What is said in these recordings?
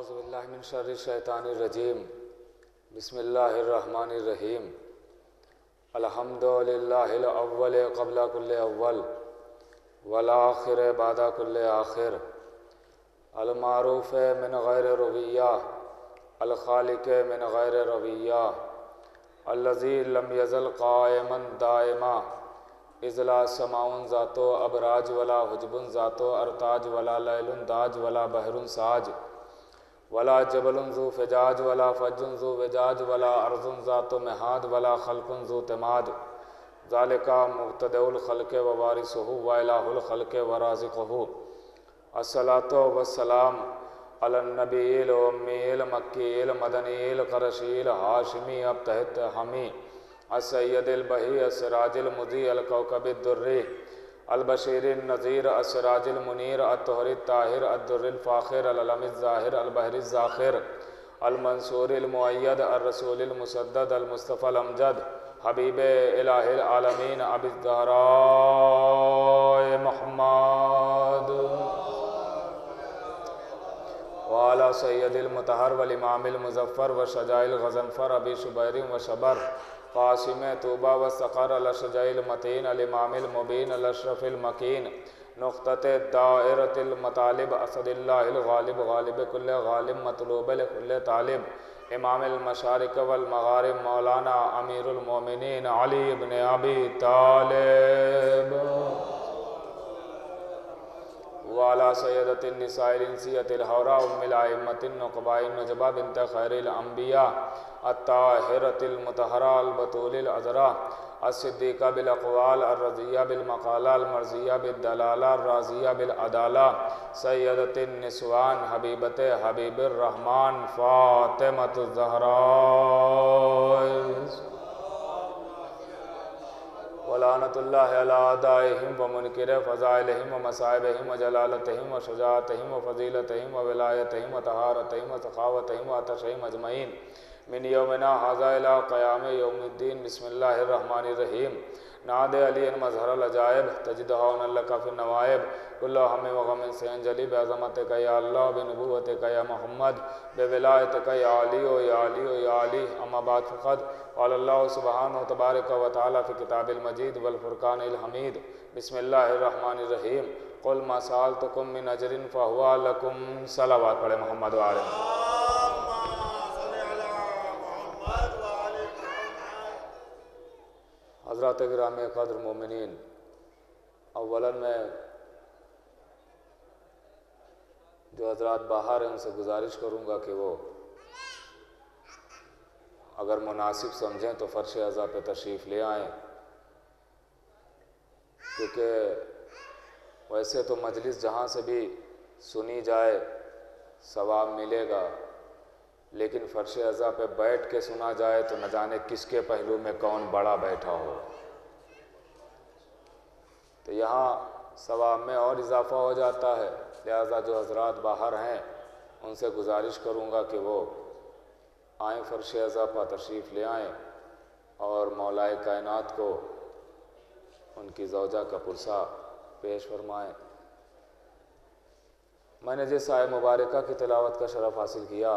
औज़ुबिल्लाहि मिन शर्रि शैतानिर रजीम। बिस्मिल्लाहिर्रहमानिर्रहीम। अल्हम्दुलिल्लाहिल अव्वल क़ब्ला कुल्लि अव्वल वल आखिर बादा कुल्लि आखिर। अल मारूफ़ मिन गैर रविय्या अल खालिक मिन गैर रविय्या अल्लज़ी लम यज़ल क़ाइमन दाइमा इज़ला समाउन ज़ातो अबराज वला हुजबुन ज़ातो अरताज वला लैलुन दाज वला बहरुन साज वला जबलुन ज़ू फ़िजाज वला फ़ज्जुन ज़ू विजाज वला अर्ज़ुन ज़ातो मिहाद वला खल्क़ुन ज़ू तिमाद ज़ालिका मुब्तदउल ख़ल्क़ व वारिसुहु व इलाहुल ख़ल्क़ व राज़िक़ुहु। अस्सलातु वस्सलाम अलन नबील उम्मील मक्कील मदनील क़रशील हाशिमी अबतहत हमी अस्सय्यदिल बही अस्सिराजिल मुज़ी अल कौकबिद दुर्री अल बशीरिन नज़ीर अस्सिराजिल मुनीर अत्तहरित ताहिर अद्दुर्रिल फ़ाखिर अल अलमिज़ ज़ाहिर अल बहरिज़ ज़ाखिर अल मंसूरिल मुअय्यद अर रसूलिल मुसद्दद अल मुस्तफ़ल अमजद हबीबे इलाहिल आलमीन अबिज़ ज़हराए मुहम्मद वाला सैयदिल मुतहर वल इमामिल मुज़फ़्फ़र व शजाइल गज़नफ़र अबी शुबैरिन व शबर क़ासिम तूबा व सक़र अल शजाइल मतीन अल इमामिल मुबीन अल अशरफ़िल मकीन नुक़्तते दाइरतिल मतालिब असदिल्लाहिल गालिब गालिब कुल्ले गालिब मतलूबिल कुल्ले तालिब इमामिल मशारिक़ वल मग़ारिब मौलाना अमीरुल मोमिनीन अली इब्न अबी तालिब वाला सैयदतिन निसाइल इंसियतिल हौरा उम्मिल आइम्मतिन नुक़बाइन नजबा बिन्त खैरिल अंबिया अत्ताहिरतिल मुतहरा अल बतूलिल अज़रा अस्सिद्दीक़ा बिल अक़वाल अर्रज़िया बिल मक़ाला अल मर्ज़िया बिल दलाला अर्राज़िया बिल अदाला सैयदतिन निस्वान हबीबते हबीबिर रहमान फ़ातिमतुज़ ज़हरा वलानतुल्लाहि अला आदाइहिम व मुनकिर फ़ज़ाइलिहिम व मसाइबिहिम व जलालतिहिम व शुजाअतिहिम व फ़ज़ीलतिहिम व विलायतिहिम व तहारतिहिम व सखावतिहिम व अतशिहिम अजमईन मिन यौमिना हाज़ा इला क़याम यौमिद्दीन। बिस्मिल्लाहिर्रहमानिर्रहीम। नादे अलीन मज़हरल अजाइब तजिदहुन लका फ़िन नवाइब कुल्लु हम्मिन व ग़म्मिन सयंजली बिअज़मतिका या अल्लाह बिनुबुव्वतिका या मुहम्मद बिविलायतिका या अली या अली या अली। अम्मा बाद फ़क़द क़ाल अल्लाहु सुब्हानहु तबारक व तआला फ़ी किताबिल मजीद वल फ़ुरक़ानिल हमीद। बिस्मिल्लाहिर्रहमानिर्रहीम। क़ुल मा सअल्तुकुम मिन अजरिन फ़हुवा लकुम। सलावत पढ़े मोहम्मद व आले। हज़रात गिरामी क़द्र मोमिनीन, अव्वलन में जो हज़रात बाहर हैं उनसे गुजारिश करूँगा कि वो अगर मुनासिब समझें तो फ़र्श अज़ा पे तशरीफ़ ले आएँ, क्योंकि वैसे तो मजलिस जहाँ से भी सुनी जाए सवाब मिलेगा, लेकिन फ़र्श अज़ा पे बैठ के सुना जाए तो न जाने किसके पहलू में कौन बड़ा बैठा हो, तो यहाँ सवाब में और इजाफ़ा हो जाता है। लिहाजा जो हज़रात बाहर हैं उनसे गुजारिश करूँगा कि वो आएँ, फ़र्श अज़ा पर तशरीफ़ ले आएँ और मौलाए कायनात को उनकी ज़ौजा का पुरसा पेश फरमाएँ। मैंने जिस आय मुबारका की तिलावत का शरफ़ हासिल किया,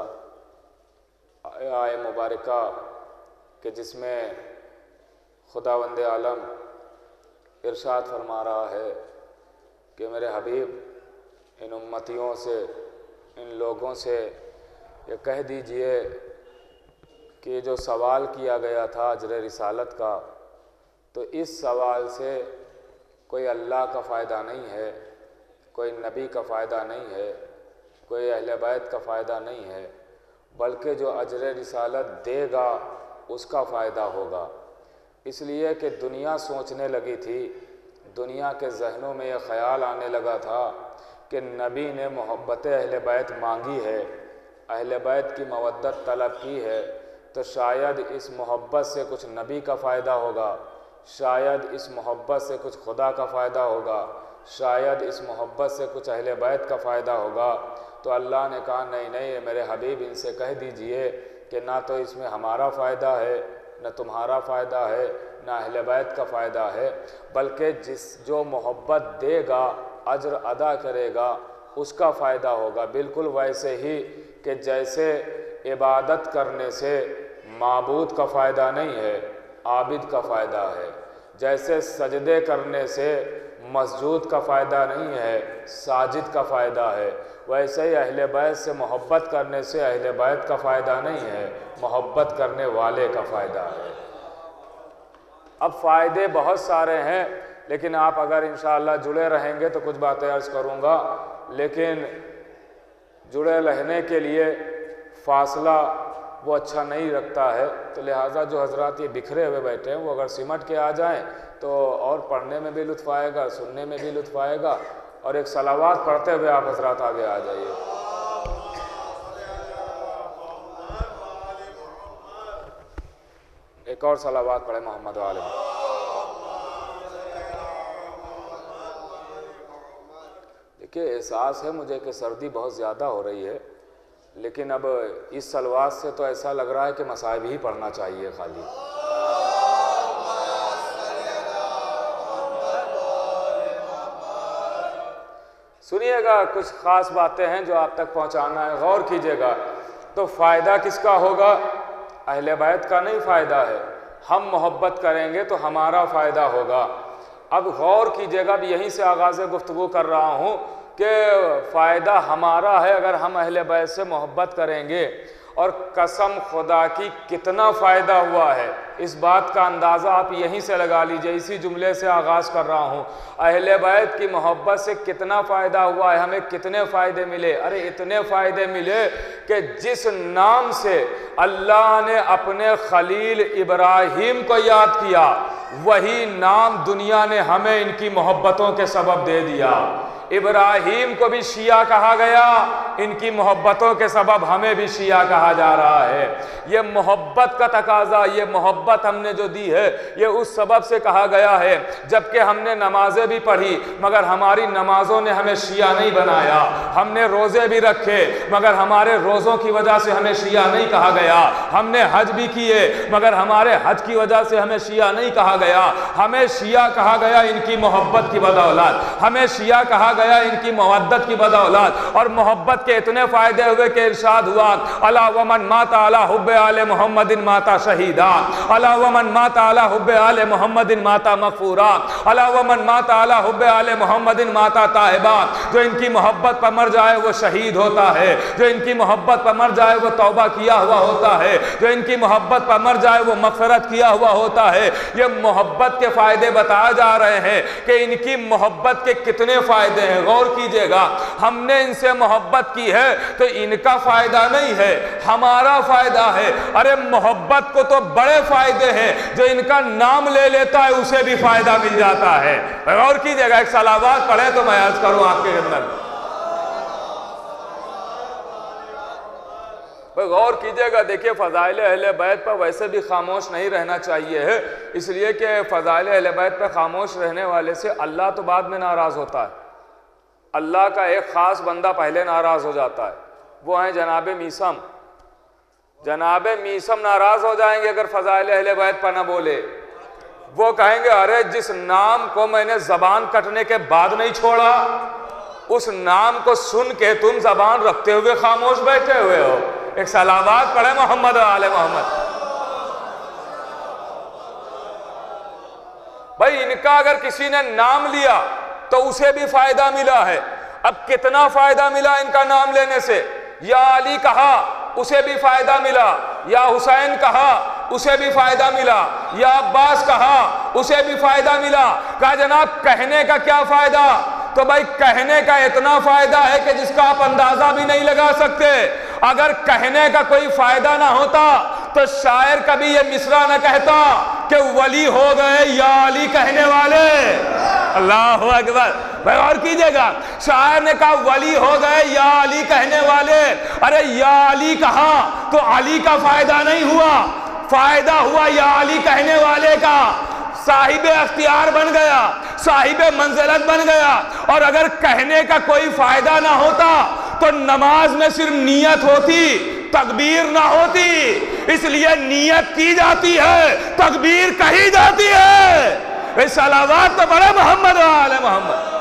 आय मुबारका कि जिसमें खुदावंद आलम इरशाद फरमा रहा है कि मेरे हबीब इन उम्मतियों से, इन लोगों से ये कह दीजिए कि जो सवाल किया गया था अजर रिसालत का, तो इस सवाल से कोई अल्लाह का फ़ायदा नहीं है, कोई नबी का फ़ायदा नहीं है, कोई अहले बैत का फ़ायदा नहीं है, बल्कि जो अजर रिसालत देगा उसका फ़ायदा होगा। इसलिए कि दुनिया सोचने लगी थी, दुनिया के जहनों में यह ख़याल आने लगा था कि नबी ने मोहब्बत अहले बैत मांगी है, अहले बैत की मवद्दत तलब की है, तो शायद इस मोहब्बत से कुछ नबी का फ़ायदा होगा, शायद इस मोहब्बत से कुछ खुदा का फ़ायदा होगा, शायद इस मोहब्बत से कुछ अहले बैत का फ़ायदा होगा। तो अल्लाह ने कहा नहीं नहीं, मेरे हबीब इनसे कह दीजिए कि ना तो इसमें हमारा फ़ायदा है, न तुम्हारा फ़ायदा है, ना अहले बैत का फ़ायदा है, बल्कि जो मोहब्बत देगा, अज्र अदा करेगा, उसका फ़ायदा होगा। बिल्कुल वैसे ही कि जैसे इबादत करने से माबूद का फ़ायदा नहीं है, आबिद का फ़ायदा है, जैसे सजदे करने से मस्जूद का फ़ायदा नहीं है, साजिद का फ़ायदा है, वैसे ही अहले बैत से मोहब्बत करने से अहले बैत का फ़ायदा नहीं है, मोहब्बत करने वाले का फ़ायदा है। अब फ़ायदे बहुत सारे हैं, लेकिन आप अगर इंशाअल्लाह जुड़े रहेंगे तो कुछ बातें अर्ज़ करूँगा, लेकिन जुड़े रहने के लिए फासला वो अच्छा नहीं रखता है, तो लिहाजा जो हजरात ये बिखरे हुए बैठे हैं वो अगर सिमट के आ जाएं तो और पढ़ने में भी लुत्फ़ आएगा, सुनने में भी लुत्फ़ आएगा। और एक सलावात पढ़ते हुए आप हजरात आगे आ जाइए। एक और सलावात पढ़े मोहम्मद वाले। देखिए, एहसास है मुझे कि सर्दी बहुत ज़्यादा हो रही है, लेकिन अब इस सलवात से तो ऐसा लग रहा है कि मसाइब ही पढ़ना चाहिए खाली। सुनिएगा, कुछ ख़ास बातें हैं जो आप तक पहुंचाना है, गौर कीजिएगा। तो फ़ायदा किसका होगा? अहले बैत का नहीं फ़ायदा है। हम मोहब्बत करेंगे तो हमारा फ़ायदा होगा। अब गौर कीजिएगा, अब यहीं से आगाज़ गुफ्तगू कर रहा हूँ कि फ़ायदा हमारा है अगर हम अहले बैत से मोहब्बत करेंगे। और कसम खुदा की कितना फ़ायदा हुआ है, इस बात का अंदाज़ा आप यहीं से लगा लीजिए। इसी जुमले से आगाज़ कर रहा हूँ, अहले बैत की मोहब्बत से कितना फ़ायदा हुआ है, हमें कितने फ़ायदे मिले। अरे इतने फ़ायदे मिले कि जिस नाम से अल्लाह ने अपने खलील इब्राहीम को याद किया, वही नाम दुनिया ने हमें इनकी मोहब्बतों के सबब दे दिया। इब्राहीम को भी शिया कहा गया, इनकी मोहब्बतों के सबब हमें भी शिया कहा जा रहा है। ये मोहब्बत का तकाजा, ये मोहब्बत हमने जो दी है, ये उस सबब से कहा गया है। जबकि हमने नमाजें भी पढ़ी, मगर हमारी नमाजों ने हमें शिया नहीं बनाया। हमने रोज़े भी रखे, मगर हमारे रोज़ों की वजह से हमें शिया नहीं कहा गया। हमने हज भी किए, मगर हमारे हज की वजह से हमें शिया नहीं कहा गया। हमें शिया कहा गया इनकी मोहब्बत की बदौलत, हमें शिया कहा गया इनकी मोहब्बत की बदौलत। और मोहब्बत के इतने फायदे हुए कि इरशाद हुआ, अला वमन माता अला हुब्बे आले मोहम्मदिन माता शहीदा, अला वमन माता अला हुब्बे आले मोहम्मदिन माता मगफूरा, अला वमन माता अला हुब्बे आले मोहम्मदिन माता ताहिबा। जो इनकी मोहब्बत पर मर जाए वो शहीद होता है, जो इनकी मोहब्बत पर मर जाए वो तौबा किया हुआ होता है, जो इनकी मोहब्बत पर मर जाए वो मग़फ़िरत किया हुआ होता है। ये मोहब्बत के फायदे बताए जा रहे हैं कि इनकी मोहब्बत के कितने फायदे हैं। गौर कीजिएगा, हमने इनसे मोहब्बत की है तो इनका फायदा नहीं है, हमारा फायदा है। अरे मोहब्बत को तो बड़े फायदे हैं, जो इनका नाम ले लेता है उसे भी फायदा मिल जाता है। गौर कीजिएगा, एक सलावात पढ़े तो मैं अर्ज करूं आपके अंदर। गौर कीजिएगा, देखिए फ़ज़ाइल अहले बैत पर वैसे भी खामोश नहीं रहना चाहिए है, इसलिए कि फ़ज़ाइल अहले बैत पर खामोश रहने वाले से अल्लाह तो बाद में नाराज़ होता है। अल्लाह का एक ख़ास बंदा पहले नाराज़ हो जाता है, वो हैं जनाब मीसम। जनाब मीसम नाराज़ हो जाएंगे अगर फ़ज़ाइल अहले बैत पर न बोले। वो कहेंगे, अरे जिस नाम को मैंने ज़बान कटने के बाद नहीं छोड़ा, उस नाम को सुन के तुम ज़बान रखते हुए खामोश बैठे हुए हो। एक सलावात पढ़े मोहम्मद आले मोहम्मद। भाई इनका अगर किसी ने नाम लिया तो उसे भी फायदा मिला है। अब कितना फायदा मिला इनका नाम लेने से? या अली कहा उसे भी फायदा मिला, या हुसैन कहा उसे भी फायदा मिला, या अब्बास कहा उसे भी फायदा मिला। कहा जनाब कहने का क्या फायदा? तो भाई कहने का इतना फायदा है कि जिसका आप अंदाजा भी नहीं लगा सकते। अगर कहने का कोई फायदा ना होता तो शायर कभी ये मिसरा न कहता कि वली हो गए या अली कहने वाले। अल्लाह अकबर। भाई और कीजिएगा, शायर ने कहा वली हो गए या अली कहने वाले। अरे या अली कहा तो अली का फायदा नहीं हुआ, फायदा हुआ या अली कहने वाले का। साहिब अख्तियार बन गया, साहिब मंजिलत बन गया। और अगर कहने का कोई फायदा ना होता तो नमाज में सिर्फ नियत होती, तकबीर ना होती। इसलिए नियत की जाती है, तकबीर कही जाती है। सलावात तो बड़े मोहम्मद आले मोहम्मद।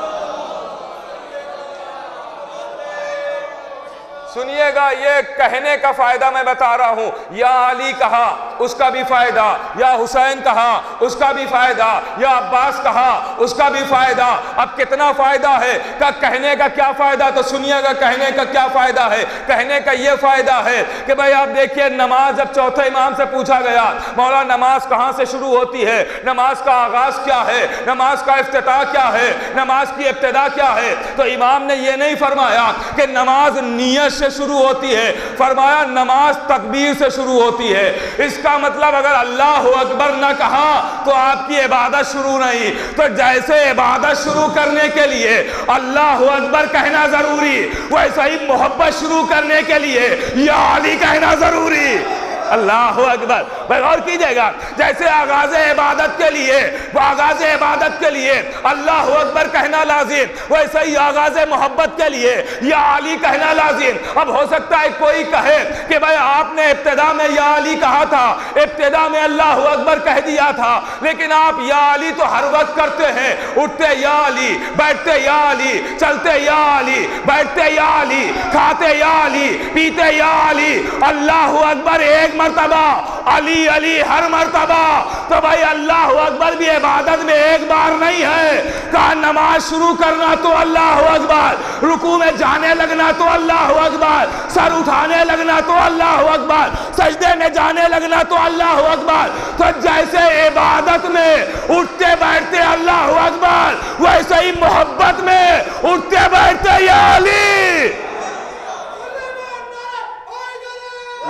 सुनिएगा, ये कहने का फायदा मैं बता रहा हूं। या अली कहा उसका भी फायदा, या हुसैन कहा उसका भी फायदा, या अब्बास कहा उसका भी फायदा। अब कितना फायदा है का कहने का क्या फायदा, तो सुनिएगा कहने का क्या फायदा है। कहने का ये फायदा है कि भाई आप देखिए, नमाज जब चौथे इमाम से पूछा गया मौला नमाज कहां से शुरू होती है, नमाज का आगाज क्या है, नमाज का इफ्तिताह क्या है, नमाज की इब्तिदा क्या है, तो इमाम ने ये नहीं फरमाया कि नमाज नियत से शुरू होती है, फरमाया नमाज तकबीर से शुरू होती है। इसका मतलब अगर अल्लाह अकबर न कहा तो आपकी इबादत शुरू नहीं। तो जैसे इबादत शुरू करने के लिए अल्लाह अकबर कहना जरूरी, वैसा ही मोहब्बत शुरू करने के लिए या अली कहना जरूरी। अल्लाह अकबर। भाई और कीजिएगा, जैसे आगाज़ इबादत के लिए, वो आगाज़ इबादत के लिए अल्लाह अकबर कहना लाजिम, वैसे ही आगाज़ मोहब्बत के लिए या अली कहना लाजिम। अब हो सकता है कोई कहे कि भाई आपने इब्तिदा में या अली कहा था, इब्तिदा में अल्लाह अकबर कह दिया था, लेकिन आप या अली तो हर वक्त करते हैं, उठते या अली, बैठते या अली, चलते या अली, बैठते या अली, खाते या अली, पीते या अली। अल्लाह अकबर एक मर्तबा, अली अली हर मर्तबा। तो भाई अल्लाह अकबर भी इबादत में एक बार नहीं है। कहा नमाज शुरू करना तो अल्लाह अकबर, रुकू में जाने लगना तो अल्लाह अकबर, सर उठाने लगना तो अल्लाह अकबर, सजदे में जाने लगना तो अल्लाह अकबर। तो जैसे इबादत में उठते बैठते अल्लाह अकबर, वैसे ही मोहब्बत में उठते बैठते या अली।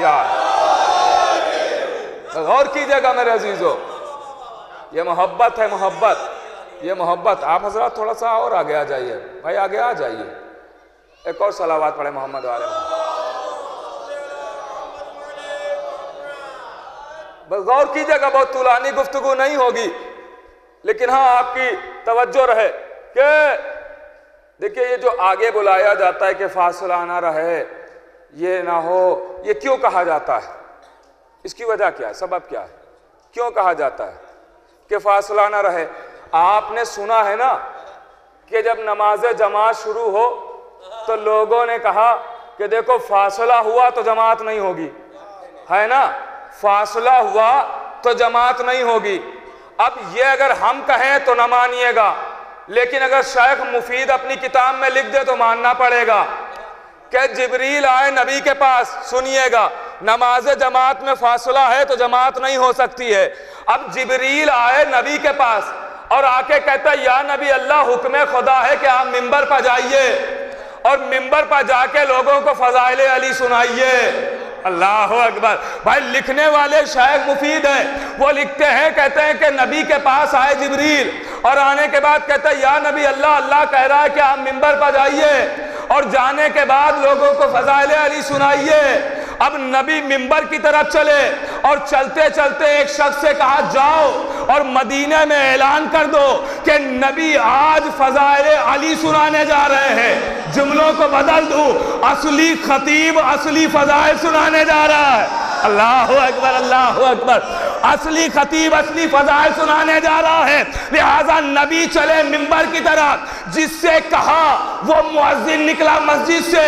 यार गौर कीजिएगा मेरे अजीजों, ये मोहब्बत है, मोहब्बत, ये मोहब्बत। आप हजरात थोड़ा सा और आगे आ जाइए, भाई आगे आ जाइए, एक और सलावात पढ़े मोहम्मद वाले। बस गौर कीजिएगा, बहुत तुलानी गुफ्तगू नहीं होगी, लेकिन हाँ आपकी तवज्जो रहे कि देखिए ये जो आगे बुलाया जाता है कि फासला ना रहे, ये ना हो, ये क्यों कहा जाता है, इसकी वजह क्या है, सबब क्या है, क्यों कहा जाता है कि फासला ना रहे। आपने सुना है ना कि जब नमाज जमात शुरू हो तो लोगों ने कहा कि देखो फासला हुआ तो जमात नहीं होगी, है ना, फासला हुआ तो जमात नहीं होगी। अब ये अगर हम कहें तो ना मानिएगा, लेकिन अगर शेख मुफीद अपनी किताब में लिख दे तो मानना पड़ेगा कि जिब्रील आए नबी के पास, सुनिएगा, नमाज जमात में फासला है तो जमात नहीं हो सकती है। अब जिब्रील आए नबी के पास और आके कहता है या नबी अल्लाह हुक्म खुदा है कि आप मिंबर पर जाइए और मिंबर पर जाके लोगों को फजाइले अली सुनाइए। अल्लाह अकबर। भाई लिखने वाले शेख मुफीद है, वो लिखते हैं, कहते हैं कि नबी के पास आए जिब्रील और आने के बाद कहते हैं या नबी अल्लाह कह रहा है कि आप मिंबर पर जाइए और जाने के बाद लोगों को फजाइले अली सुनाइए। अब नबी मिंबर की तरफ चले और चलते चलते एक शख्स से कहा जाओ और मदीने में ऐलान कर दो कि नबी आज फजाइले अली सुनाने जा रहे हैं। जुमलों को बदल दो, असली खतीब असली फजाइल सुनाने जा रहा है। अल्लाह अकबर, अल्लाह अकबर। असली खतीब असली फजाइल सुनाने जा रहा है। लिहाजा नबी चले मिंबर की तरफ, जिससे कहा वो मुअज्जिन निकला मस्जिद से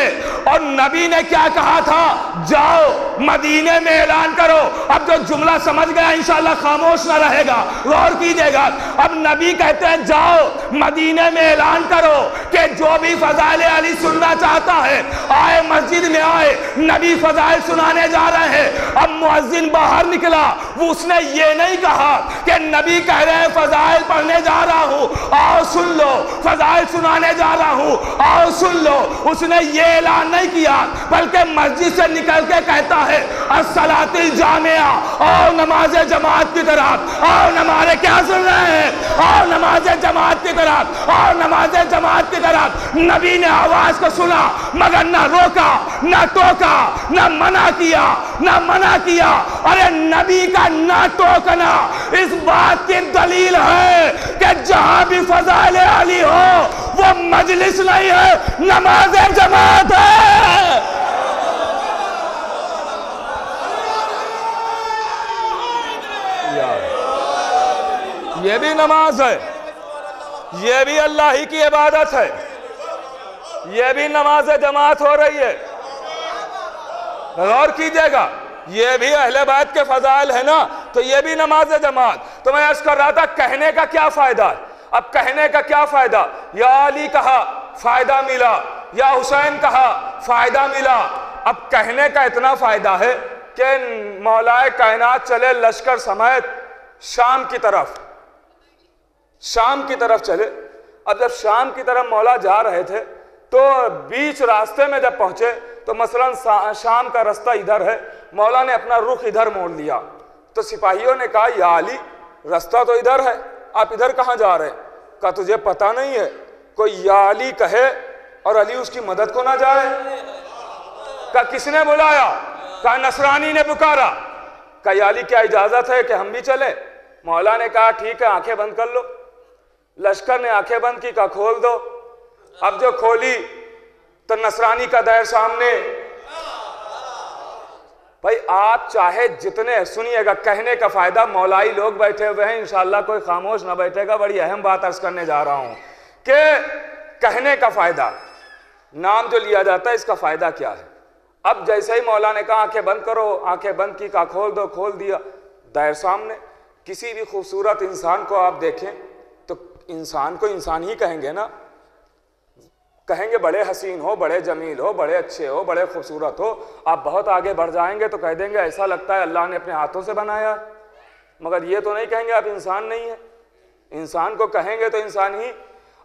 और नबी ने क्या कहा था, जाओ मदीने में ऐलान करो। अब जो जुमला समझ गया इंशाअल्लाह खामोश ना रहेगा, गौर कीजिएगा। अब नबी कहते हैं जाओ मदीने में ऐलान करो कि जो भी फजाइल अली सुनना चाहता है आए, मस्जिद में आए, नबी फजाइल सुनाने जा रहे हैं। अब मुअज्जिन बाहर निकला, वो उसने ये नहीं कहा कि नबी कह रहे हैं फजाइल पढ़ने जा रहा हूं, आओ सुन लो, फजाइल सुनाने जा रहा हूं, आओ सुन लो। उसने ये ऐलान नहीं किया, बल्कि मस्जिद से निकल के कहता है अस्सलातिल जामिया, आओ नमाज जमात की तरफ आओ। नमाज़े क्या सुन रहे हैं, आओ नमाज जमात की तरफ, आओ नमाज जमात की तरफ। नबी ने आवाज को सुना मगर ना रोका, ना टोका, ना मना किया, ना मना किया। अरे नबी का ना टोकना इस बात की दलील है कि जहां भी फजाइल अली हो वो मजलिस नहीं है, नमाज जमात है। ये भी नमाज है, ये भी अल्लाह ही की इबादत है, ये भी नमाज जमात हो रही है। गौर कीजिएगा, ये भी अहले बैत के फजाइल है ना, तो ये भी नमाज जमात। तो मैं अर्ज कर रहा था, कहने का क्या फायदा है? अब कहने का क्या फायदा? या अली कहा फायदा मिला, या हुसैन कहा फायदा मिला। अब कहने का इतना फायदा है कि मौलाए कायनात चले लश्कर समेत शाम की तरफ चले। अब जब शाम की तरफ मौला जा रहे थे तो बीच रास्ते में जब पहुंचे तो मसलन शाम का रास्ता इधर है, मौला ने अपना रुख इधर मोड़ लिया। तो सिपाहियों ने कहा, या अली रास्ता तो इधर है, आप इधर कहाँ जा रहे हैं? कहा तुझे पता नहीं है, कोई या अली कहे और अली उसकी मदद को ना जाए? कहा किसने बुलाया? कहा नसरानी ने पुकारा। कहा या अली क्या इजाजत है कि हम भी चले? मौला ने कहा ठीक है, आंखें बंद कर लो। लश्कर ने आंखें बंद की, कहा खोल दो। अब जो खोली तो नसरानी का दैर सामने। भाई आप चाहे जितने, सुनिएगा कहने का फायदा, मौलाई लोग बैठे हुए हैं, इंशाअल्लाह कोई खामोश ना बैठेगा। बड़ी अहम बात अर्ज करने जा रहा हूं कि कहने का फायदा, नाम जो लिया जाता है इसका फायदा क्या है। अब जैसे ही मौला ने कहा आंखें बंद करो, आंखें बंद की, कहा खोल दो, खोल दिया, दैर सामने। किसी भी खूबसूरत इंसान को आप देखें तो इंसान को इंसान ही कहेंगे ना, कहेंगे बड़े हसीन हो, बड़े जमील हो, बड़े अच्छे हो, बड़े खूबसूरत हो। आप बहुत आगे बढ़ जाएंगे तो कह देंगे ऐसा लगता है अल्लाह ने अपने हाथों से बनाया है, मगर ये तो नहीं कहेंगे आप इंसान नहीं है। इंसान को कहेंगे तो इंसान ही।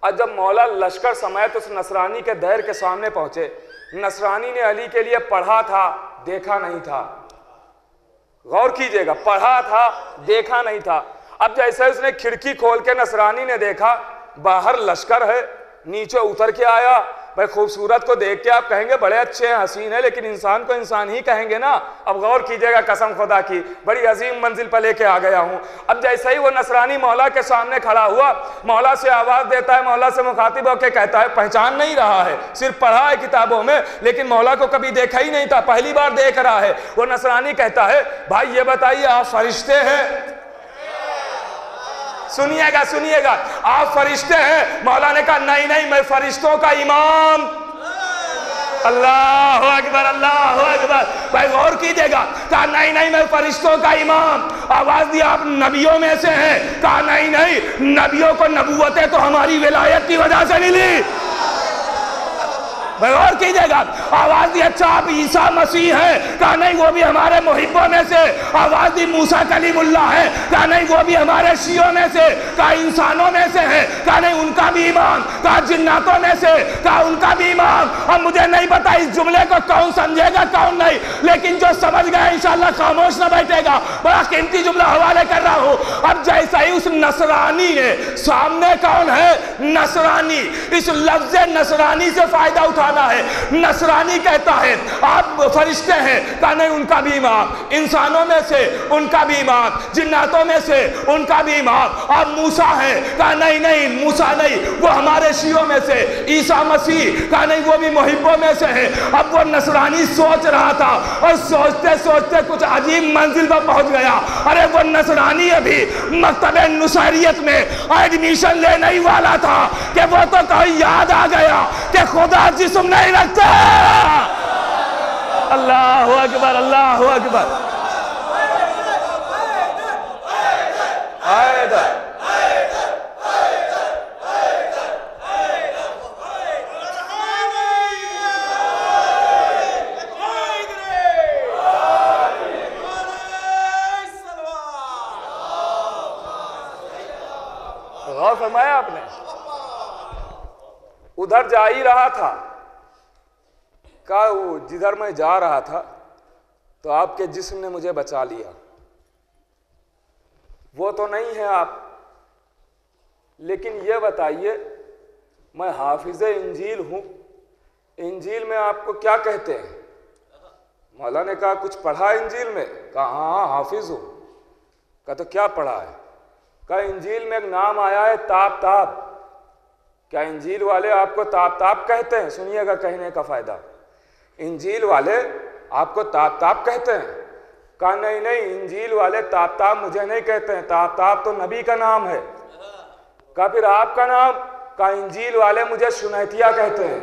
और जब मौला लश्कर समेत उस नसरानी के दैर के सामने पहुंचे, नसरानी ने अली के लिए पढ़ा था, देखा नहीं था। गौर कीजिएगा, पढ़ा था, देखा नहीं था। अब जैसे उसने खिड़की खोल के नसरानी ने देखा बाहर लश्कर है, नीचे उतर के आया। भाई खूबसूरत को देख के आप कहेंगे बड़े अच्छे हैं, हसीन है, लेकिन इंसान को इंसान ही कहेंगे ना। अब गौर कीजिएगा, कसम खुदा की बड़ी अजीम मंजिल पर लेके आ गया हूं। अब जैसे ही वो नसरानी मौला के सामने खड़ा हुआ, मौला से आवाज देता है, मौला से मुखातिब होकर कहता है, पहचान नहीं रहा है, सिर्फ पढ़ा है किताबों में, लेकिन मौला को कभी देखा ही नहीं था, पहली बार देख रहा है। वो नसरानी कहता है, भाई ये बताइए आप फरिश्ते हैं? सुनिएगा सुनिएगा, आप फरिश्ते हैं? मौला ने कहा नहीं नहीं, मैं फरिश्तों का इमाम। अल्लाह अकबर, अल्लाह अकबर। भाई गौर कीजिएगा, कहा नहीं नहीं, मैं फरिश्तों का इमाम। आवाज दिया आप नबियों में से हैं? कहा नहीं नहीं, नबियों को नबूवतें तो हमारी विलायत की वजह से मिली। गौर कीजिएगा, आवाज दी अच्छा आप ईसा मसीह हैं? कहा नहीं, वो भी हमारे मुहिब्बों में से। आवाज दी मूसा कलीमुल्लाह है? कहा नहीं, वो भी हमारे शियों में से। कहा इंसानों में से है? कहा नहीं, उनका भी ईमान। कहा जिन्नातों में से? कहा उनका भी ईमान। अब मुझे नहीं पता इस जुमले को कौन समझेगा कौन नहीं, लेकिन जो समझ गया इंशाअल्लाह खामोश ना बैठेगा। बड़ा कीमती जुमला हवाले कर रहा हूं। अब जैसा ही उस नसरानी ने, सामने कौन है? नसरानी। इस लफ्ज नसरानी से फायदा उठा है। नसरानी कहता है आप फरिश्ते हैं? कहा नहीं, उनका भी इमाम। इंसानों में से? उनका भी इमाम। जिन्नातों में से? उनका भी इमाम। आप मूसा हैं? कहा नहीं नहीं, मूसा नहीं, वो हमारे शियों में से। ईसा मसीह? कहा नहीं, वो भी मुहिब्बों में से है। अब वो नसरानी सोच रहा था और सोचते सोचते कुछ अजीब मंजिल पर पहुंच गया। अरे वो नसरानी अभी मकतबे नुसैरियत में एडमिशन लेने ही वाला था कि वो तो कहीं याद आ गया कि खुदा जिस नहीं रखता। अल्लाह अकबर, अल्लाह अकबर। गौर फरमाया आपने? उधर जा ही रहा था, कहा वो जिधर मैं जा रहा था तो आपके जिस्म ने मुझे बचा लिया। वो तो नहीं है आप, लेकिन ये बताइए मैं हाफिज इंजील हूं, इंजील में आपको क्या कहते हैं? मौला ने कहा कुछ पढ़ा इंजील में? कहा हाँ हाफिज हूं। कहा तो क्या पढ़ा है? कहा इंजील में एक नाम आया है ताप ताप। क्या इंजील वाले आपको ताप ताप कहते हैं? सुनिएगा कहने का फायदा, इंजील वाले आपको ताप ताप कहते हैं? कहा नहीं नहीं, इंजील वाले ताप ताप मुझे नहीं कहते हैं, ताप ताप तो नबी का नाम है। कहा फिर आपका नाम? कहा इंजील वाले मुझे सुनैतिया कहते हैं।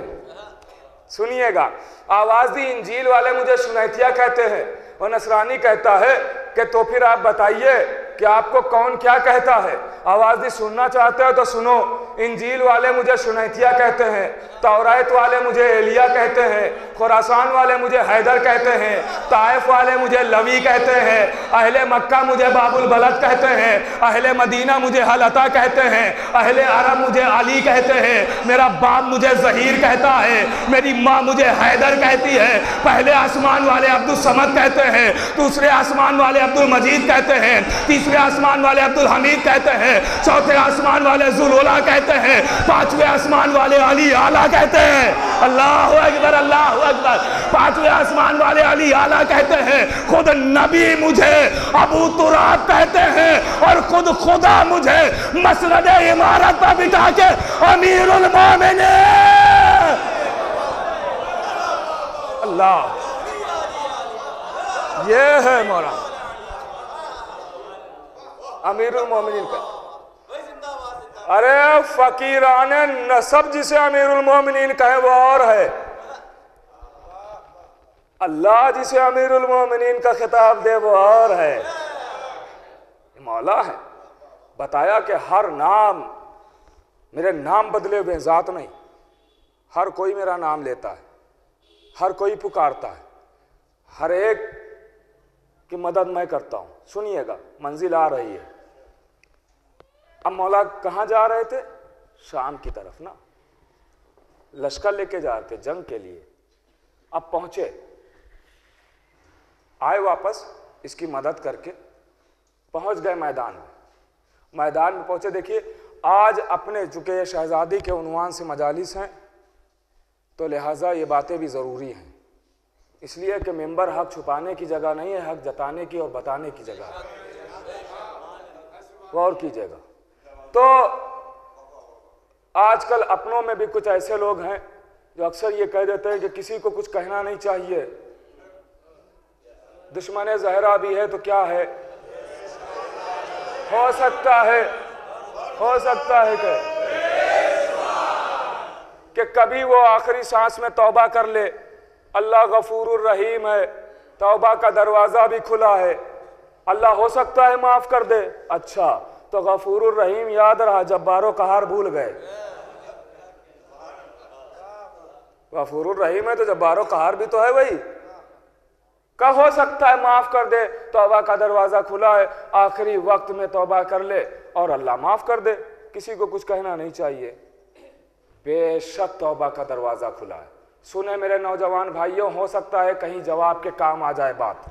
सुनिएगा, आवाज दी, इंजील वाले मुझे सुनैतिया कहते हैं और नसरानी कहता है कि तो फिर आप बताइए कि आपको कौन क्या कहता है। आवाज दी सुनना चाहते हो तो सुनो, इंजील वाले मुझे सुनैतिया कहते हैं, तौरात वाले मुझे एलिया कहते हैं, खुरासान वाले मुझे हैदर कहते हैं, ताइफ वाले मुझे लवी कहते हैं, अहले मक्का मुझे बाबुल बलद कहते हैं, अहले मदीना मुझे हलता कहते हैं, अहले अरब मुझे अली कहते हैं, मेरा बाप मुझे जहीर कहता है, मेरी माँ मुझे हैदर कहती है। पहले आसमान वाले अब्दुल समद कहते हैं, दूसरे आसमान वाले अब्दुल मजीद कहते हैं, तीसरे आसमान वाले अब्दुल हमीद कहते हैं, चौथे आसमान वाले जुलूला कहते हैं, पांचवें आसमान वाले अली आला कहते हैं। अल्लाह अकबर, अल्लाह अकबर। पांचवें आसमान वाले अली आला कहते हैं। खुद नबी मुझे अबू तुराब कहते हैं और खुद खुदा मुझे मसनद इमारत पर बिठा के अमीरुल मोमिनीन। अल्लाह, ये है मौलाना अमीरुल मोमिनीन का। अरे फकीराने नसब जिसे अमीरुल मोमिनीन कहे वो और है, अल्लाह जिसे अमीरुल मोमिनीन का खिताब दे वो और है। मौला है, बताया कि हर नाम मेरे नाम बदले हुए जात नहीं, हर कोई मेरा नाम लेता है, हर कोई पुकारता है, हर एक की मदद मैं करता हूं। सुनिएगा, मंजिल आ रही है। अब मौला कहाँ जा रहे थे? शाम की तरफ ना, लश्कर लेके जा रहे थे जंग के लिए। अब पहुंचे, आए वापस इसकी मदद करके, पहुंच गए मैदान में। मैदान में पहुंचे, देखिए आज अपने चूंकि शहजादी के उन्वान से मजालिस हैं तो लिहाजा ये बातें भी ज़रूरी हैं, इसलिए कि मेंबर हक छुपाने की जगह नहीं है, हक जताने की और बताने की जगह है। गौर कीजिएगा। तो आजकल अपनों में भी कुछ ऐसे लोग हैं जो अक्सर ये कह देते हैं कि किसी को कुछ कहना नहीं चाहिए, दुश्मन ज़हरा भी है तो क्या है, हो सकता है कि कभी वो आखिरी सांस में तौबा कर ले। अल्लाह गफूरुर रहीम है, तौबा का दरवाज़ा भी खुला है, अल्लाह हो सकता है माफ़ कर दे। अच्छा, तो गफूरुर रहीम याद रहा, जब्बारो कहार भूल गए। गफूरुर रहीम है तो जब्बारो कहार भी तो है वही। का हो सकता है माफ़ कर दे, तौबा का दरवाज़ा खुला है, आखिरी वक्त में तौबा कर ले और अल्लाह माफ़ कर दे। किसी को कुछ कहना नहीं चाहिए, बेशक तौबा का दरवाज़ा खुला है। सुने मेरे नौजवान भाइयों, हो सकता है कहीं जवाब के काम आ जाए बात।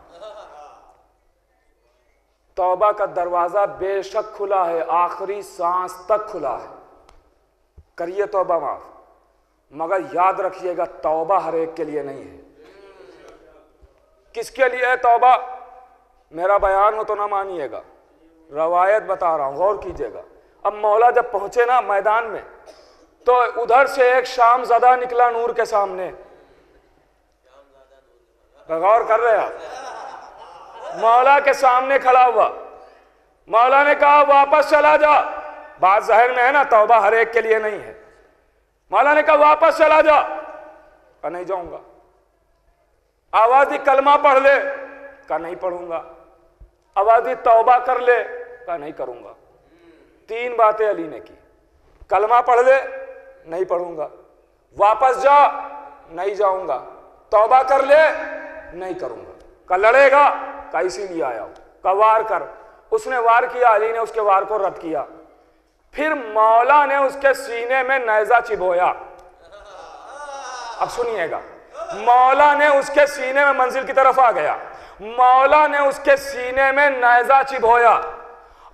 तौबा का दरवाज़ा बेशक खुला है, आखिरी सांस तक खुला है, करिए तौबा माफ़। मगर याद रखिएगा, तौबा हर एक के लिए नहीं है। किसके लिए है तौबा? मेरा बयान हो तो ना मानिएगा, रवायत बता रहा हूं, गौर कीजिएगा। अब मौला जब पहुंचे ना मैदान में, तो उधर से एक शामज़दा निकला नूर के सामने। गौर कर रहे आप? मौला के सामने खड़ा हुआ। मौला ने कहा वापस चला जा। बात ज़ाहिर में है ना, तौबा हर एक के लिए नहीं है। मौला ने कहा वापस चला जा। कहा नहीं जाऊंगा। आवाज़ दी कलमा पढ़ ले। कहा नहीं पढ़ूंगा। आवाज़ दी तौबा कर ले। कहा नहीं करूंगा। तीन बातें अली ने की। कलमा पढ़ ले, नहीं पढ़ूंगा। वापस जा, नहीं जाऊंगा। तौबा कर ले, नहीं करूंगा। का लड़ेगा? का इसीलिए आया हूं। का वार कर। उसने वार किया, अली ने उसके वार को रद्द किया। फिर मौला ने उसके सीने में नेज़ा चिबोया। अब सुनिएगा, मौला ने उसके सीने में, मंजिल की तरफ आ गया, मौला ने उसके सीने में नेज़ा चिबोया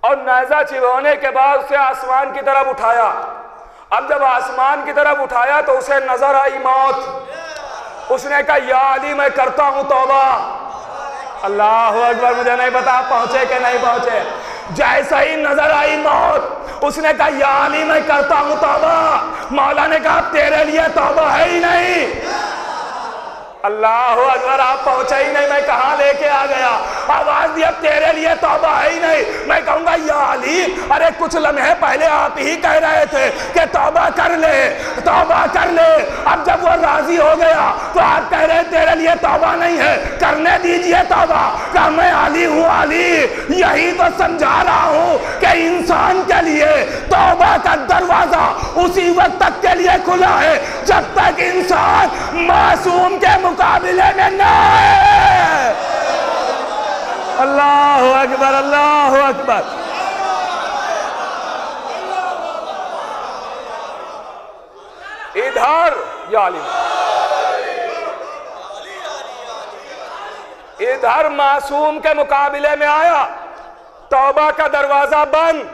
और नेज़ा चिबोने के बाद उसे आसमान की तरफ उठाया। अब जब आसमान की तरफ उठाया तो उसे नजर आई मौत। उसने कहा या अली मैं करता हूं तौबा। अल्लाह अकबर। मुझे नहीं पता पहुंचे कि नहीं पहुंचे। जैसा ही नजर आई मौत, उसने कहा या अली मैं करता हूं तौबा। मौला ने कहा तेरे लिए तौबा है ही नहीं। अल्लाह अकबर। आप पहुंचे ही नहीं, मैं कहां लेके आ गया। आवाज दिया तेरे लिए तौबा है ही नहीं। मैं कहूंगा या अली, अरे कुछ लम्हे पहले आप ही कह रहे थे कि तौबा कर ले, तौबा कर ले। अब जब वो राजी हो गया तो आप कह रहे तेरे लिए तौबा नहीं है, करने दीजिए तौबा। क्या मैं अली हूं? अली यही तो समझा रहा हूं कि इंसान के लिए तौबा का दरवाजा उसी वक्त तक के लिए खुला है जब तक इंसान मासूम के मुकाबले में न है। अल्लाहु अकबर, अल्लाहु अकबर। इधर इधर मासूम के मुकाबले में आया, तौबा का दरवाजा बंद।